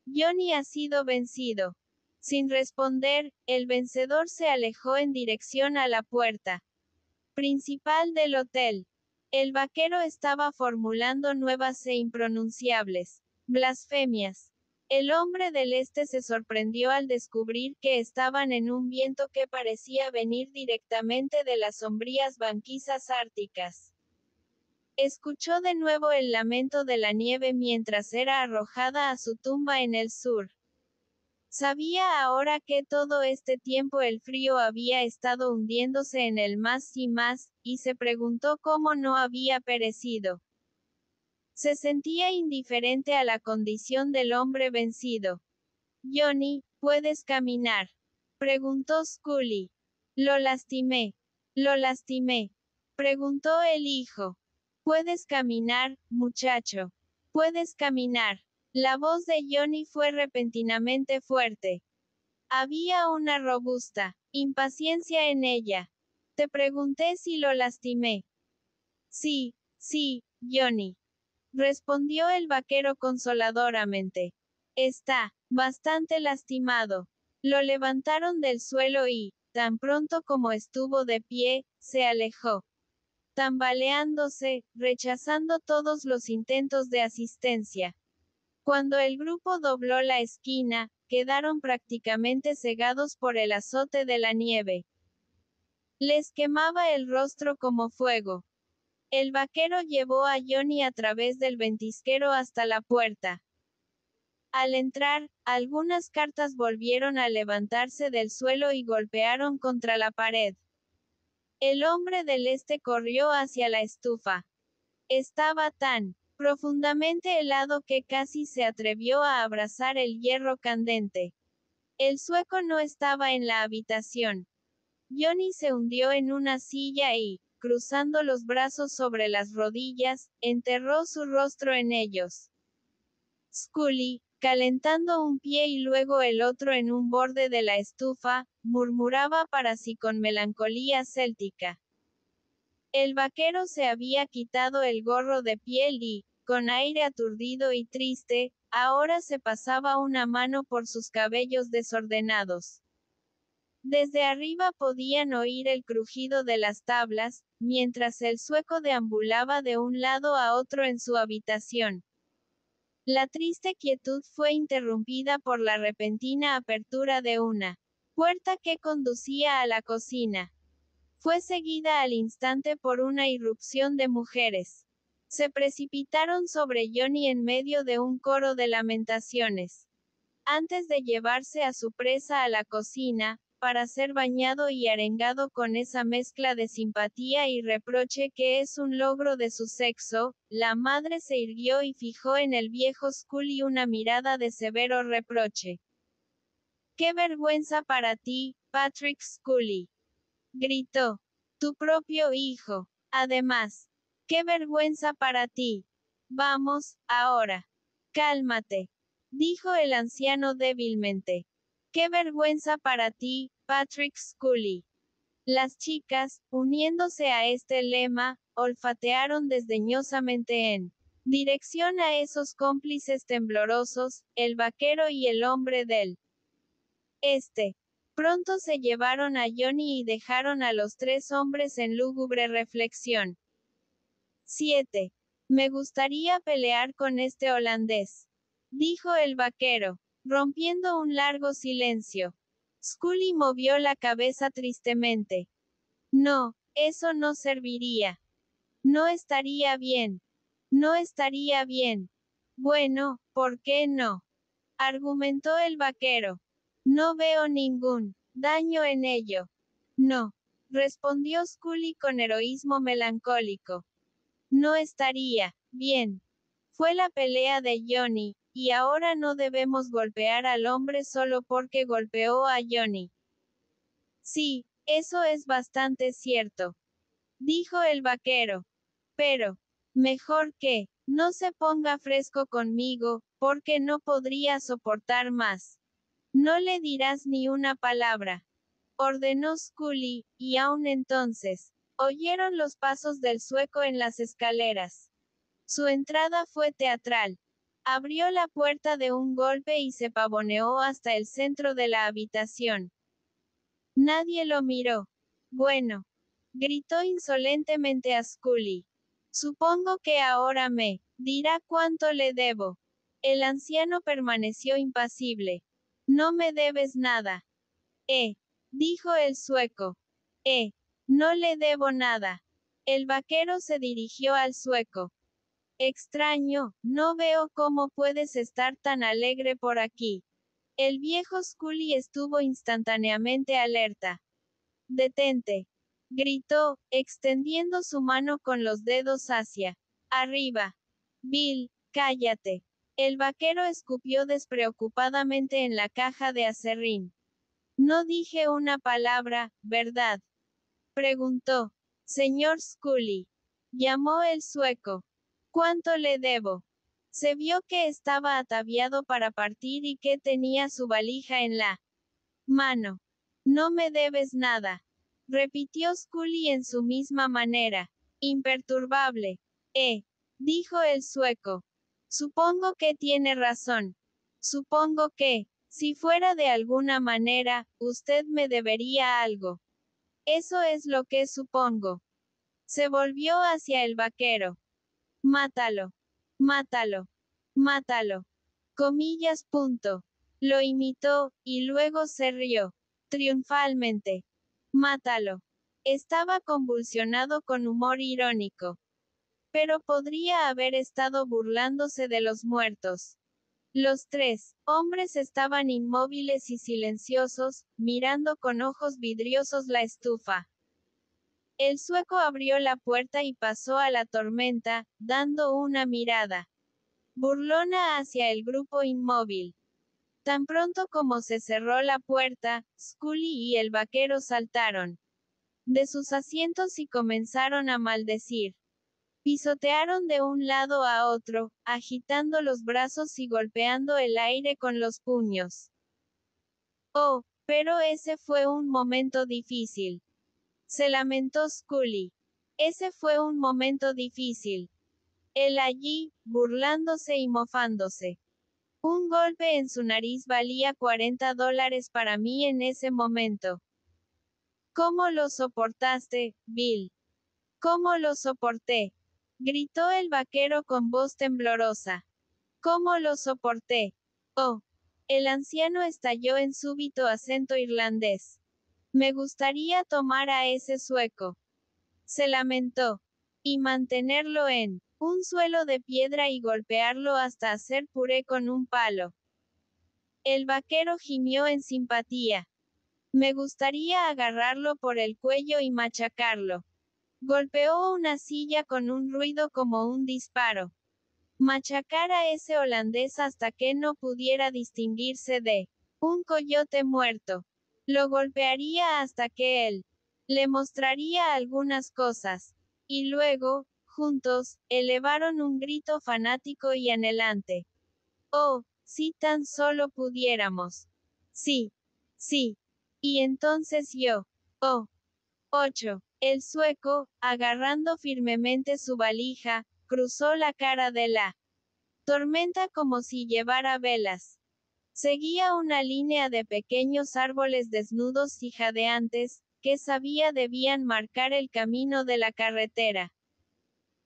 Johnny ha sido vencido. Sin responder, el vencedor se alejó en dirección a la puerta principal del hotel. El vaquero estaba formulando nuevas e impronunciables blasfemias. El hombre del este se sorprendió al descubrir que estaban en un viento que parecía venir directamente de las sombrías banquisas árticas. Escuchó de nuevo el lamento de la nieve mientras era arrojada a su tumba en el sur. Sabía ahora que todo este tiempo el frío había estado hundiéndose en él más, y se preguntó cómo no había perecido. Se sentía indiferente a la condición del hombre vencido. Johnny, ¿puedes caminar?, preguntó Scully. Lo lastimé. Lo lastimé, preguntó el hijo. ¿Puedes caminar, muchacho? ¿Puedes caminar? La voz de Johnny fue repentinamente fuerte. Había una robusta impaciencia en ella. Te pregunté si lo lastimé. Sí, Johnny, respondió el vaquero consoladoramente. Está bastante lastimado. Lo levantaron del suelo y, tan pronto como estuvo de pie, se alejó, tambaleándose, rechazando todos los intentos de asistencia. Cuando el grupo dobló la esquina, quedaron prácticamente cegados por el azote de la nieve. Les quemaba el rostro como fuego. El vaquero llevó a Johnny a través del ventisquero hasta la puerta. Al entrar, algunas cartas volvieron a levantarse del suelo y golpearon contra la pared. El hombre del este corrió hacia la estufa. Estaba tan profundamente helado que casi se atrevió a abrazar el hierro candente. El sueco no estaba en la habitación. Johnny se hundió en una silla y, cruzando los brazos sobre las rodillas, enterró su rostro en ellos. Scully, calentando un pie y luego el otro en un borde de la estufa, murmuraba para sí con melancolía céltica. El vaquero se había quitado el gorro de piel y, con aire aturdido y triste, ahora se pasaba una mano por sus cabellos desordenados. Desde arriba podían oír el crujido de las tablas, mientras el sueco deambulaba de un lado a otro en su habitación. La triste quietud fue interrumpida por la repentina apertura de una puerta que conducía a la cocina. Fue seguida al instante por una irrupción de mujeres. Se precipitaron sobre Johnny en medio de un coro de lamentaciones. Antes de llevarse a su presa a la cocina, para ser bañado y arengado con esa mezcla de simpatía y reproche que es un logro de su sexo, la madre se irguió y fijó en el viejo Scully una mirada de severo reproche. ¡Qué vergüenza para ti, Patrick Scully!, gritó. Tu propio hijo. Además, ¡qué vergüenza para ti! Vamos, ahora. Cálmate, dijo el anciano débilmente. ¡Qué vergüenza para ti, Patrick Scully! Las chicas, uniéndose a este lema, olfatearon desdeñosamente en dirección a esos cómplices temblorosos, el vaquero y el hombre del este. Pronto se llevaron a Johnny y dejaron a los tres hombres en lúgubre reflexión. 7. Me gustaría pelear con este holandés, dijo el vaquero, rompiendo un largo silencio. Scully movió la cabeza tristemente. No, eso no serviría. No estaría bien. No estaría bien. Bueno, ¿por qué no?, argumentó el vaquero. No veo ningún daño en ello. No, respondió Scully con heroísmo melancólico. No estaría bien. Fue la pelea de Johnny, y ahora no debemos golpear al hombre solo porque golpeó a Johnny. Sí, eso es bastante cierto, dijo el vaquero. Pero, mejor que no se ponga fresco conmigo, porque no podría soportar más. No le dirás ni una palabra, ordenó Scully, y aún entonces, oyeron los pasos del sueco en las escaleras. Su entrada fue teatral. Abrió la puerta de un golpe y se pavoneó hasta el centro de la habitación. Nadie lo miró. Bueno, gritó insolentemente a Scully. Supongo que ahora me dirá cuánto le debo. El anciano permaneció impasible. No me debes nada. Dijo el sueco. No le debo nada. El vaquero se dirigió al sueco. Extraño, no veo cómo puedes estar tan alegre por aquí. El viejo Scully estuvo instantáneamente alerta. Detente, gritó, extendiendo su mano con los dedos hacia arriba. Bill, cállate. El vaquero escupió despreocupadamente en la caja de aserrín. No dije una palabra, ¿verdad?, preguntó. Señor Scully, llamó el sueco. ¿Cuánto le debo? Se vio que estaba ataviado para partir y que tenía su valija en la mano. No me debes nada, repitió Scully en su misma manera, imperturbable. Dijo el sueco. Supongo que tiene razón. Supongo que, si fuera de alguna manera, usted me debería algo. Eso es lo que supongo. Se volvió hacia el vaquero. Mátalo. Mátalo. Mátalo. Comillas. Punto. Lo imitó, y luego se rió. Triunfalmente. Mátalo. Estaba convulsionado con humor irónico. Pero podría haber estado burlándose de los muertos. Los tres hombres estaban inmóviles y silenciosos, mirando con ojos vidriosos la estufa. El sueco abrió la puerta y pasó a la tormenta, dando una mirada burlona hacia el grupo inmóvil. Tan pronto como se cerró la puerta, Scully y el vaquero saltaron de sus asientos y comenzaron a maldecir. Pisotearon de un lado a otro, agitando los brazos y golpeando el aire con los puños. Oh, pero ese fue un momento difícil. Se lamentó Scully. Ese fue un momento difícil. Él allí, burlándose y mofándose. Un golpe en su nariz valía $40 para mí en ese momento. ¿Cómo lo soportaste, Bill? ¿Cómo lo soporté? Gritó el vaquero con voz temblorosa. ¿Cómo lo soporté? Oh. El anciano estalló en súbito acento irlandés. Me gustaría tomar a ese sueco. Se lamentó. Y mantenerlo en un suelo de piedra y golpearlo hasta hacer puré con un palo. El vaquero gimió en simpatía. Me gustaría agarrarlo por el cuello y machacarlo. Golpeó una silla con un ruido como un disparo. Machacar a ese holandés hasta que no pudiera distinguirse de un coyote muerto. Lo golpearía hasta que él le mostraría algunas cosas. Y luego, juntos, elevaron un grito fanático y anhelante. Oh, si tan solo pudiéramos. Sí. Sí. Y entonces yo. Oh. 8. El sueco, agarrando firmemente su valija, cruzó la cara de la tormenta como si llevara velas. Seguía una línea de pequeños árboles desnudos y jadeantes, que sabía debían marcar el camino de la carretera.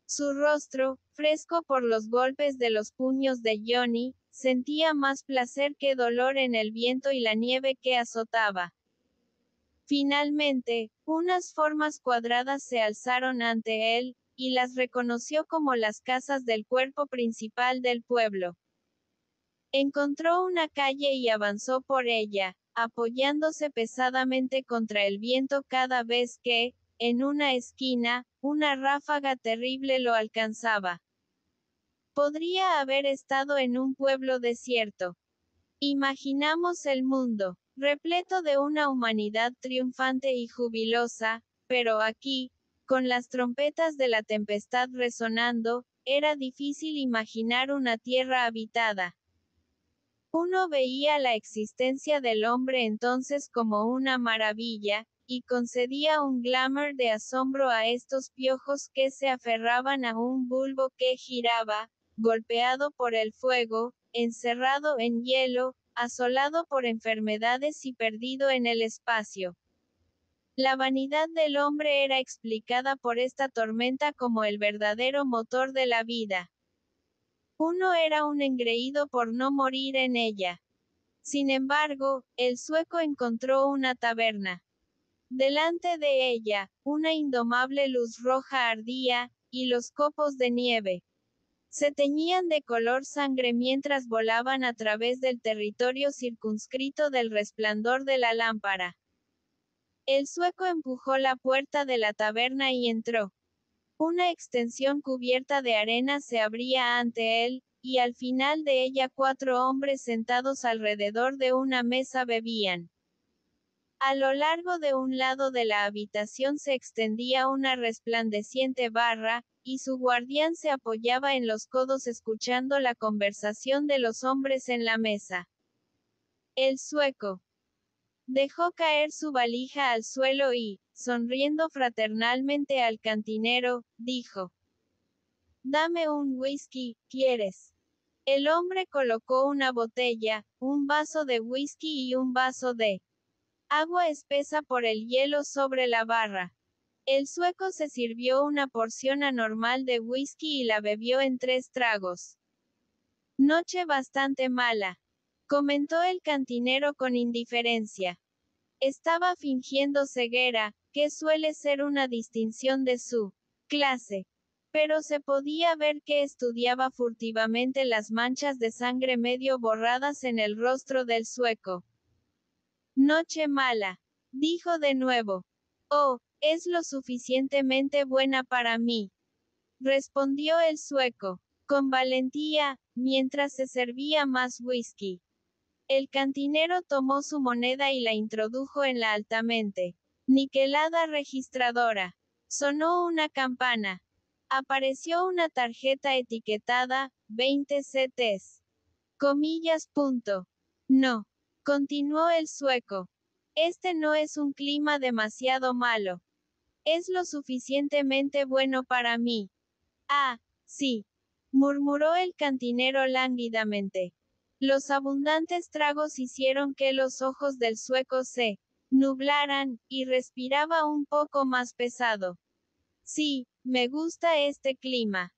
Su rostro, fresco por los golpes de los puños de Johnny, sentía más placer que dolor en el viento y la nieve que azotaba. Finalmente, unas formas cuadradas se alzaron ante él, y las reconoció como las casas del cuerpo principal del pueblo. Encontró una calle y avanzó por ella, apoyándose pesadamente contra el viento cada vez que, en una esquina, una ráfaga terrible lo alcanzaba. Podría haber estado en un pueblo desierto. Imaginamos el mundo, repleto de una humanidad triunfante y jubilosa, pero aquí, con las trompetas de la tempestad resonando, era difícil imaginar una tierra habitada. Uno veía la existencia del hombre entonces como una maravilla, y concedía un glamour de asombro a estos piojos que se aferraban a un bulbo que giraba, golpeado por el fuego, encerrado en hielo, asolado por enfermedades y perdido en el espacio. La vanidad del hombre era explicada por esta tormenta como el verdadero motor de la vida. Uno era un engreído por no morir en ella. Sin embargo, el sueco encontró una taberna. Delante de ella, una indomable luz roja ardía, y los copos de nieve se teñían de color sangre mientras volaban a través del territorio circunscrito del resplandor de la lámpara. El sueco empujó la puerta de la taberna y entró. Una extensión cubierta de arena se abría ante él, y al final de ella 4 hombres sentados alrededor de una mesa bebían. A lo largo de un lado de la habitación se extendía una resplandeciente barra, y su guardián se apoyaba en los codos escuchando la conversación de los hombres en la mesa. El sueco dejó caer su valija al suelo y, sonriendo fraternalmente al cantinero, dijo: Dame un whisky, ¿quieres? El hombre colocó una botella, un vaso de whisky y un vaso de agua espesa por el hielo sobre la barra. El sueco se sirvió una porción anormal de whisky y la bebió en 3 tragos. Noche bastante mala. comentó el cantinero con indiferencia. Estaba fingiendo ceguera, que suele ser una distinción de su clase. Pero se podía ver que estudiaba furtivamente las manchas de sangre medio borradas en el rostro del sueco. Noche mala, dijo de nuevo. Oh, es lo suficientemente buena para mí, respondió el sueco, con valentía, mientras se servía más whisky. El cantinero tomó su moneda y la introdujo en la altamente niquelada registradora. Sonó una campana. Apareció una tarjeta etiquetada, 20 CTs. Comillas. No. Continuó el sueco. Este no es un clima demasiado malo. Es lo suficientemente bueno para mí. Ah, sí, murmuró el cantinero lánguidamente. Los abundantes tragos hicieron que los ojos del sueco se nublaran, y respiraba un poco más pesado. Sí, me gusta este clima.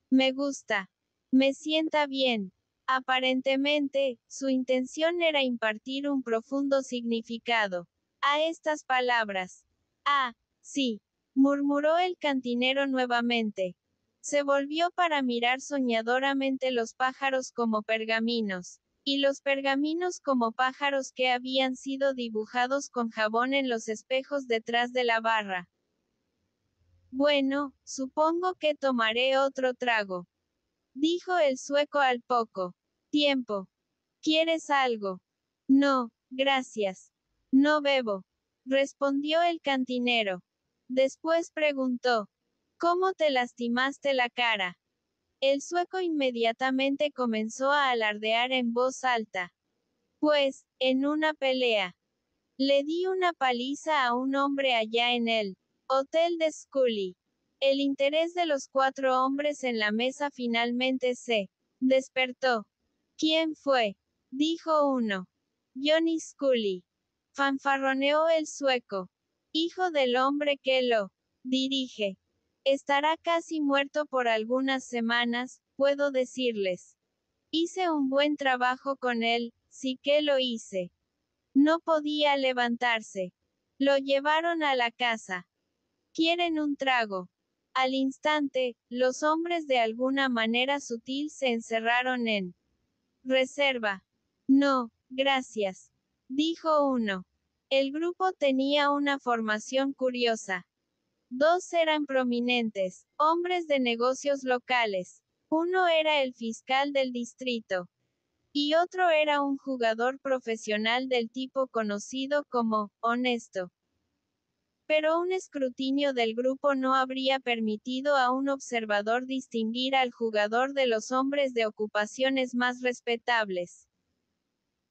Me gusta. Me sienta bien. Aparentemente, su intención era impartir un profundo significado a estas palabras. Ah, sí, murmuró el cantinero nuevamente. Se volvió para mirar soñadoramente los pájaros como pergaminos, y los pergaminos como pájaros que habían sido dibujados con jabón en los espejos detrás de la barra. Bueno, supongo que tomaré otro trago, dijo el sueco al poco tiempo. ¿Quieres algo? No, gracias. No bebo, respondió el cantinero. Después preguntó, ¿cómo te lastimaste la cara? El sueco inmediatamente comenzó a alardear en voz alta. Pues, en una pelea. Le di una paliza a un hombre allá en el hotel de Scully. El interés de los 4 hombres en la mesa finalmente se despertó. ¿Quién fue? Dijo uno. Johnny Scully. Fanfarroneó el sueco. Hijo del hombre que lo dirige. Estará casi muerto por algunas semanas, puedo decirles. Hice un buen trabajo con él, sí que lo hice. No podía levantarse. Lo llevaron a la casa. ¿Quieren un trago? Al instante, los hombres de alguna manera sutil se encerraron en reserva. No, gracias, dijo uno. El grupo tenía una formación curiosa. 2 eran prominentes, hombres de negocios locales. Uno era el fiscal del distrito. Y otro era un jugador profesional del tipo conocido como honesto. Pero un escrutinio del grupo no habría permitido a un observador distinguir al jugador de los hombres de ocupaciones más respetables.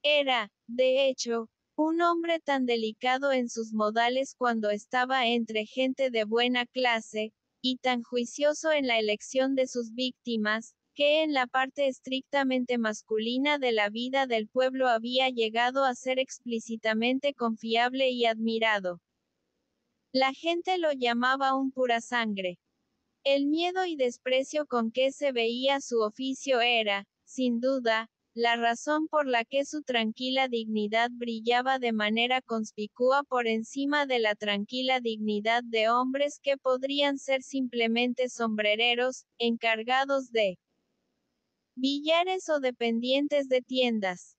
Era, de hecho, un hombre tan delicado en sus modales cuando estaba entre gente de buena clase, y tan juicioso en la elección de sus víctimas, que en la parte estrictamente masculina de la vida del pueblo había llegado a ser explícitamente confiable y admirado. La gente lo llamaba un purasangre. El miedo y desprecio con que se veía su oficio era, sin duda, la razón por la que su tranquila dignidad brillaba de manera conspicua por encima de la tranquila dignidad de hombres que podrían ser simplemente sombrereros, encargados de billares o dependientes de tiendas.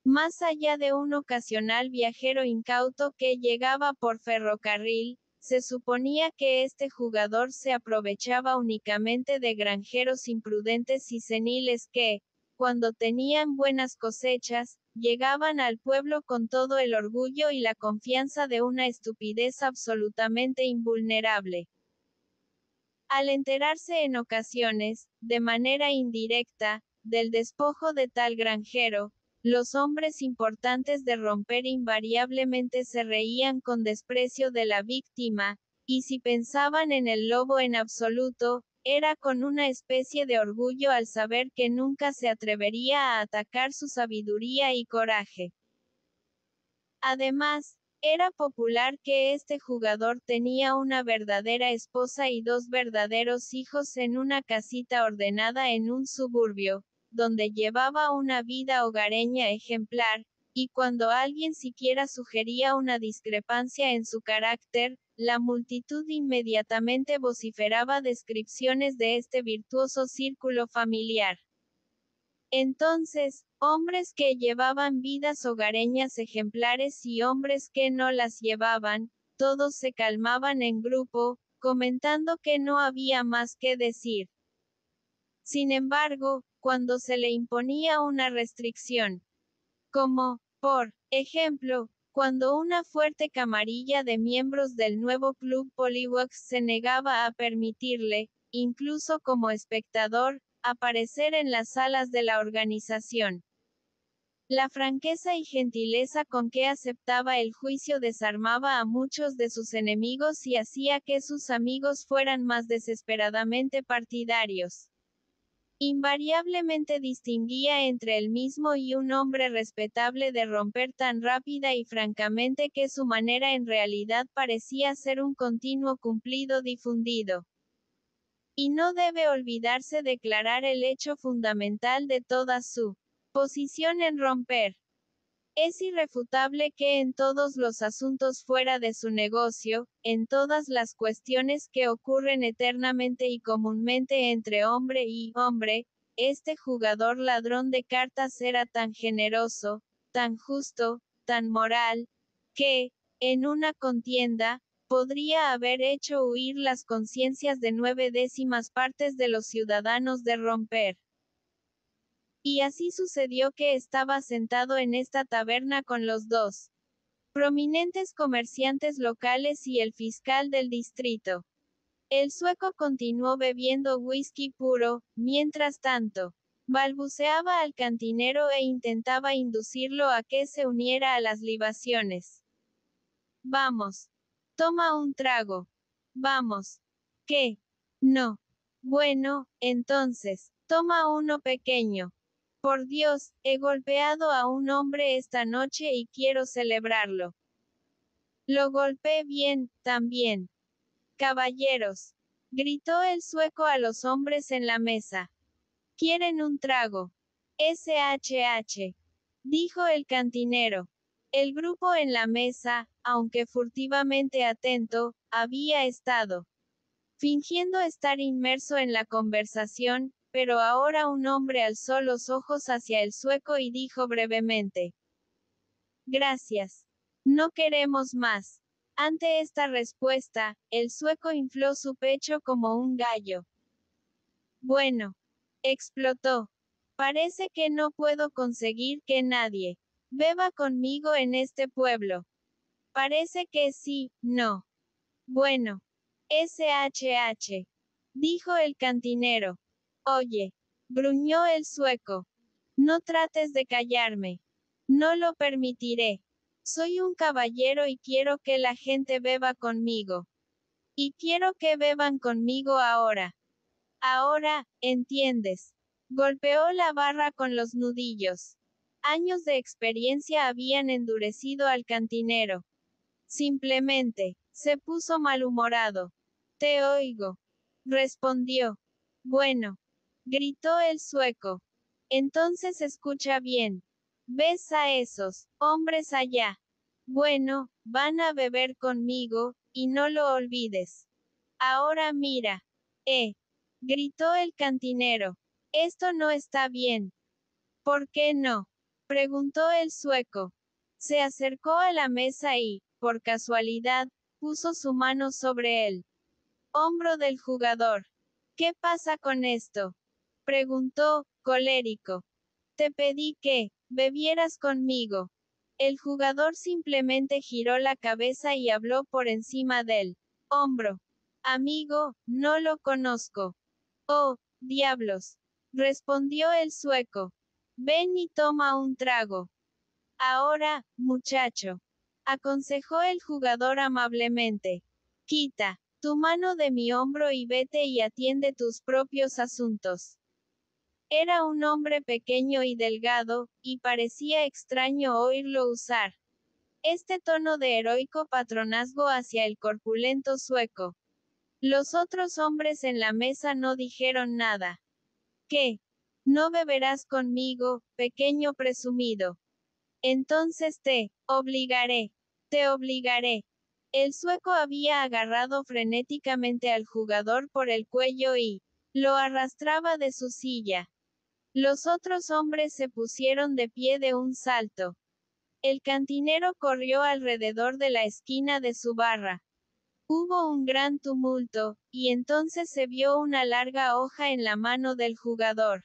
Más allá de un ocasional viajero incauto que llegaba por ferrocarril, se suponía que este jugador se aprovechaba únicamente de granjeros imprudentes y seniles que, cuando tenían buenas cosechas, llegaban al pueblo con todo el orgullo y la confianza de una estupidez absolutamente invulnerable. Al enterarse en ocasiones, de manera indirecta, del despojo de tal granjero, los hombres importantes de romper invariablemente se reían con desprecio de la víctima, y si pensaban en el lobo en absoluto, era con una especie de orgullo al saber que nunca se atrevería a atacar su sabiduría y coraje. Además, era popular que este jugador tenía una verdadera esposa y 2 verdaderos hijos en una casita ordenada en un suburbio, donde llevaba una vida hogareña ejemplar, y cuando alguien siquiera sugería una discrepancia en su carácter, la multitud inmediatamente vociferaba descripciones de este virtuoso círculo familiar. Entonces, hombres que llevaban vidas hogareñas ejemplares y hombres que no las llevaban, todos se calmaban en grupo, comentando que no había más que decir. Sin embargo, cuando se le imponía una restricción, como, por ejemplo, cuando una fuerte camarilla de miembros del nuevo club Polywox se negaba a permitirle, incluso como espectador, aparecer en las salas de la organización. La franqueza y gentileza con que aceptaba el juicio desarmaba a muchos de sus enemigos y hacía que sus amigos fueran más desesperadamente partidarios. Invariablemente distinguía entre él mismo y un hombre respetable de romper tan rápida y francamente que su manera en realidad parecía ser un continuo cumplido difundido. Y no debe olvidarse declarar el hecho fundamental de toda su posición en romper. Es irrefutable que en todos los asuntos fuera de su negocio, en todas las cuestiones que ocurren eternamente y comúnmente entre hombre y hombre, este jugador ladrón de cartas era tan generoso, tan justo, tan moral, que, en una contienda, podría haber hecho huir las conciencias de 9/10 partes de los ciudadanos de romper. Y así sucedió que estaba sentado en esta taberna con los dos prominentes comerciantes locales y el fiscal del distrito. El sueco continuó bebiendo whisky puro, mientras tanto, balbuceaba al cantinero e intentaba inducirlo a que se uniera a las libaciones. Vamos. Toma un trago. Vamos. ¿Qué? No. Bueno, entonces, toma uno pequeño. Por Dios, he golpeado a un hombre esta noche y quiero celebrarlo. Lo golpeé bien, también. Caballeros, gritó el sueco a los hombres en la mesa. ¿Quieren un trago? SHH, dijo el cantinero. El grupo en la mesa, aunque furtivamente atento, había estado fingiendo estar inmerso en la conversación, pero ahora un hombre alzó los ojos hacia el sueco y dijo brevemente: Gracias. No queremos más. Ante esta respuesta, el sueco infló su pecho como un gallo. Bueno, explotó. Parece que no puedo conseguir que nadie beba conmigo en este pueblo. Parece que sí, no. Bueno. SHH. Dijo el cantinero. Oye. Gruñó el sueco. No trates de callarme. No lo permitiré. Soy un caballero y quiero que la gente beba conmigo. Y quiero que beban conmigo ahora. Ahora, ¿entiendes? Golpeó la barra con los nudillos. Años de experiencia habían endurecido al cantinero. Simplemente, se puso malhumorado. Te oigo. Respondió. Bueno. Gritó el sueco. Entonces escucha bien. ¿Ves a esos hombres allá? Bueno, van a beber conmigo, y no lo olvides. Ahora mira. Gritó el cantinero. Esto no está bien. ¿Por qué no? Preguntó el sueco. Se acercó a la mesa y, por casualidad, puso su mano sobre el hombro del jugador. ¿Qué pasa con esto? Preguntó, colérico. Te pedí que bebieras conmigo. El jugador simplemente giró la cabeza y habló por encima del hombro. Amigo, no lo conozco. Oh, diablos. Respondió el sueco. Ven y toma un trago. Ahora, muchacho. Aconsejó el jugador amablemente. Quita tu mano de mi hombro y vete y atiende tus propios asuntos. Era un hombre pequeño y delgado, y parecía extraño oírlo usar este tono de heroico patronazgo hacia el corpulento sueco. Los otros hombres en la mesa no dijeron nada. ¿Qué? No beberás conmigo, pequeño presumido. Entonces te obligaré. Te obligaré. El sueco había agarrado frenéticamente al jugador por el cuello y lo arrastraba de su silla. Los otros hombres se pusieron de pie de un salto. El cantinero corrió alrededor de la esquina de su barra. Hubo un gran tumulto, y entonces se vio una larga hoja en la mano del jugador.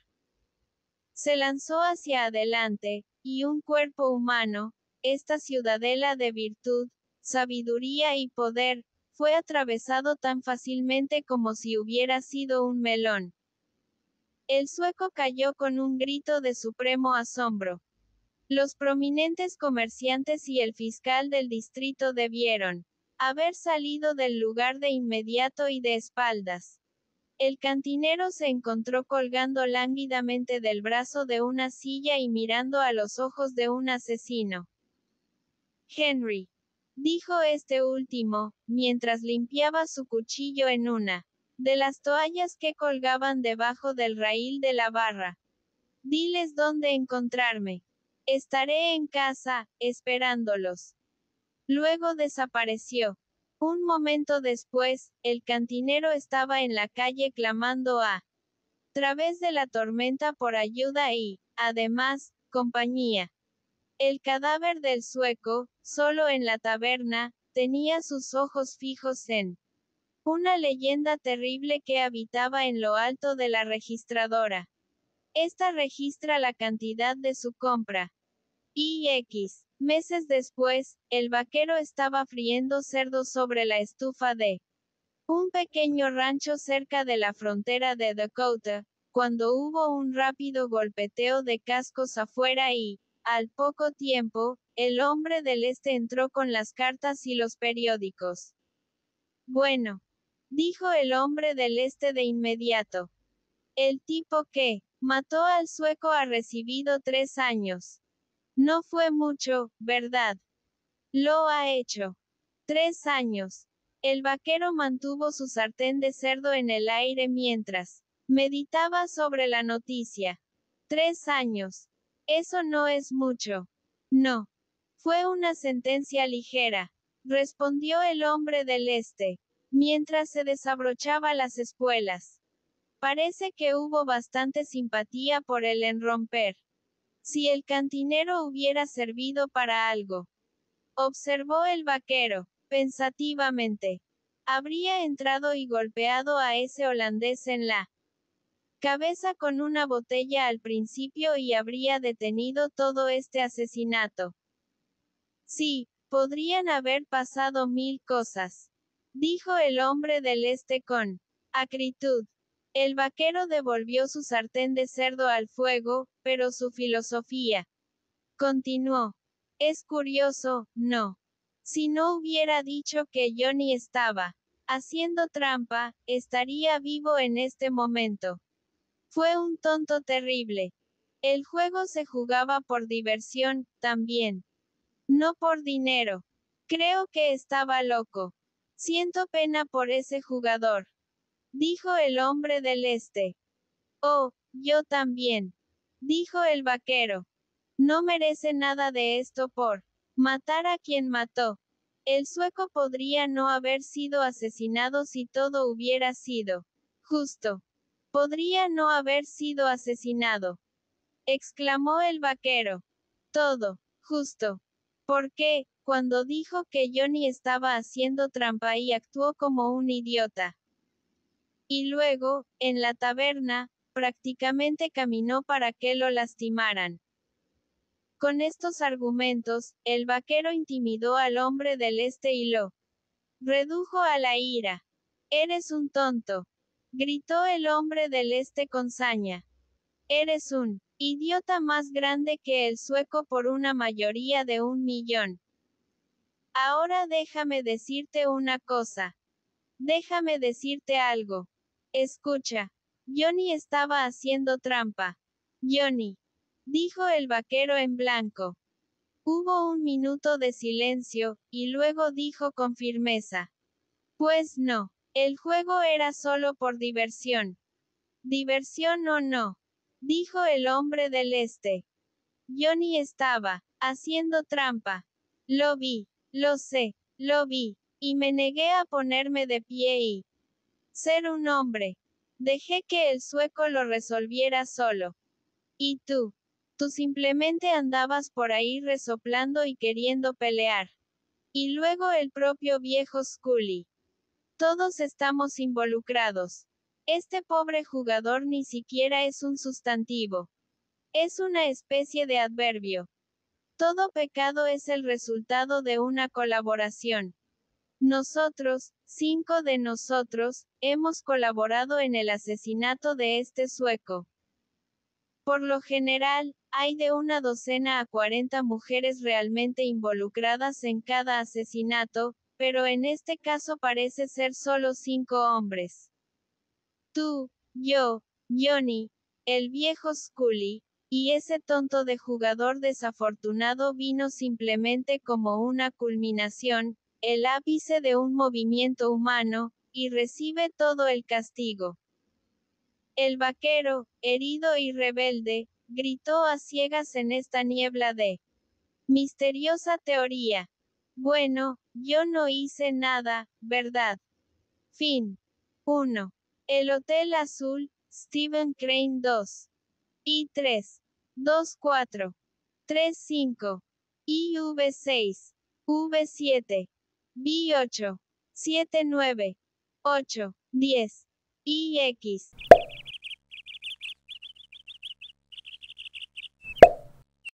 Se lanzó hacia adelante, y un cuerpo humano, esta ciudadela de virtud, sabiduría y poder, fue atravesado tan fácilmente como si hubiera sido un melón. El sueco cayó con un grito de supremo asombro. Los prominentes comerciantes y el fiscal del distrito debieron haber salido del lugar de inmediato y de espaldas. El cantinero se encontró colgando lánguidamente del brazo de una silla y mirando a los ojos de un asesino. Henry, dijo este último, mientras limpiaba su cuchillo en una de las toallas que colgaban debajo del raíl de la barra. Diles dónde encontrarme. Estaré en casa, esperándolos. Luego desapareció. Un momento después, el cantinero estaba en la calle clamando a través de la tormenta por ayuda y, además, compañía. El cadáver del sueco, solo en la taberna, tenía sus ojos fijos en una leyenda terrible que habitaba en lo alto de la registradora. Esta registra la cantidad de su compra. Meses después, el vaquero estaba friendo cerdo sobre la estufa de un pequeño rancho cerca de la frontera de Dakota, cuando hubo un rápido golpeteo de cascos afuera y, al poco tiempo, el hombre del este entró con las cartas y los periódicos. Bueno, dijo el hombre del este de inmediato. El tipo que mató al sueco ha recibido 3 años. No fue mucho, ¿verdad? Lo ha hecho. 3 años. El vaquero mantuvo su sartén de cerdo en el aire mientras meditaba sobre la noticia. 3 años. Eso no es mucho. No. Fue una sentencia ligera, respondió el hombre del este, mientras se desabrochaba las espuelas. Parece que hubo bastante simpatía por él en romper. Si el cantinero hubiera servido para algo, observó el vaquero, pensativamente. Habría entrado y golpeado a ese holandés en la cabeza con una botella al principio y habría detenido todo este asesinato. Sí, podrían haber pasado 1000 cosas, dijo el hombre del este con acritud. El vaquero devolvió su sartén de cerdo al fuego, pero su filosofía continuó. Es curioso, ¿no? Si no hubiera dicho que Johnny estaba haciendo trampa, estaría vivo en este momento. Fue un tonto terrible. El juego se jugaba por diversión, también. No por dinero. Creo que estaba loco. Siento pena por ese jugador, dijo el hombre del este. Oh, yo también, dijo el vaquero. No merece nada de esto por matar a quien mató. El sueco podría no haber sido asesinado si todo hubiera sido justo. Podría no haber sido asesinado, exclamó el vaquero. Todo justo. ¿Por qué, cuando dijo que Johnny estaba haciendo trampa y actuó como un idiota? Y luego, en la taberna, prácticamente caminó para que lo lastimaran. Con estos argumentos, el vaquero intimidó al hombre del este y lo redujo a la ira. Eres un tonto, gritó el hombre del este con saña. Eres un idiota más grande que el sueco por una mayoría de 1.000.000. Ahora déjame decirte una cosa. Déjame decirte algo. Escucha. Johnny estaba haciendo trampa. Johnny, dijo el vaquero en blanco. Hubo un minuto de silencio, y luego dijo con firmeza. Pues no. El juego era solo por diversión. ¿Diversión o no? dijo el hombre del este. Johnny estaba haciendo trampa. Lo vi, lo sé, lo vi, y me negué a ponerme de pie y ser un hombre. Dejé que el sueco lo resolviera solo. ¿Y tú? Tú simplemente andabas por ahí resoplando y queriendo pelear. Y luego el propio viejo Scully. Todos estamos involucrados. Este pobre jugador ni siquiera es un sustantivo. Es una especie de adverbio. Todo pecado es el resultado de una colaboración. Nosotros, 5 de nosotros, hemos colaborado en el asesinato de este sueco. Por lo general, hay de una docena a 40 mujeres realmente involucradas en cada asesinato, pero en este caso parece ser solo 5 hombres. Tú, yo, Johnny, el viejo Scully, y ese tonto de jugador desafortunado vino simplemente como una culminación, el ápice de un movimiento humano, y recibe todo el castigo. El vaquero, herido y rebelde, gritó a ciegas en esta niebla de misteriosa teoría. Bueno, yo no hice nada, ¿verdad? Fin. 1. El Hotel Azul, Stephen Crane 2. I 3. 24. 35. IV 6. V 7. B 8. 7 9. 8. 10. IX.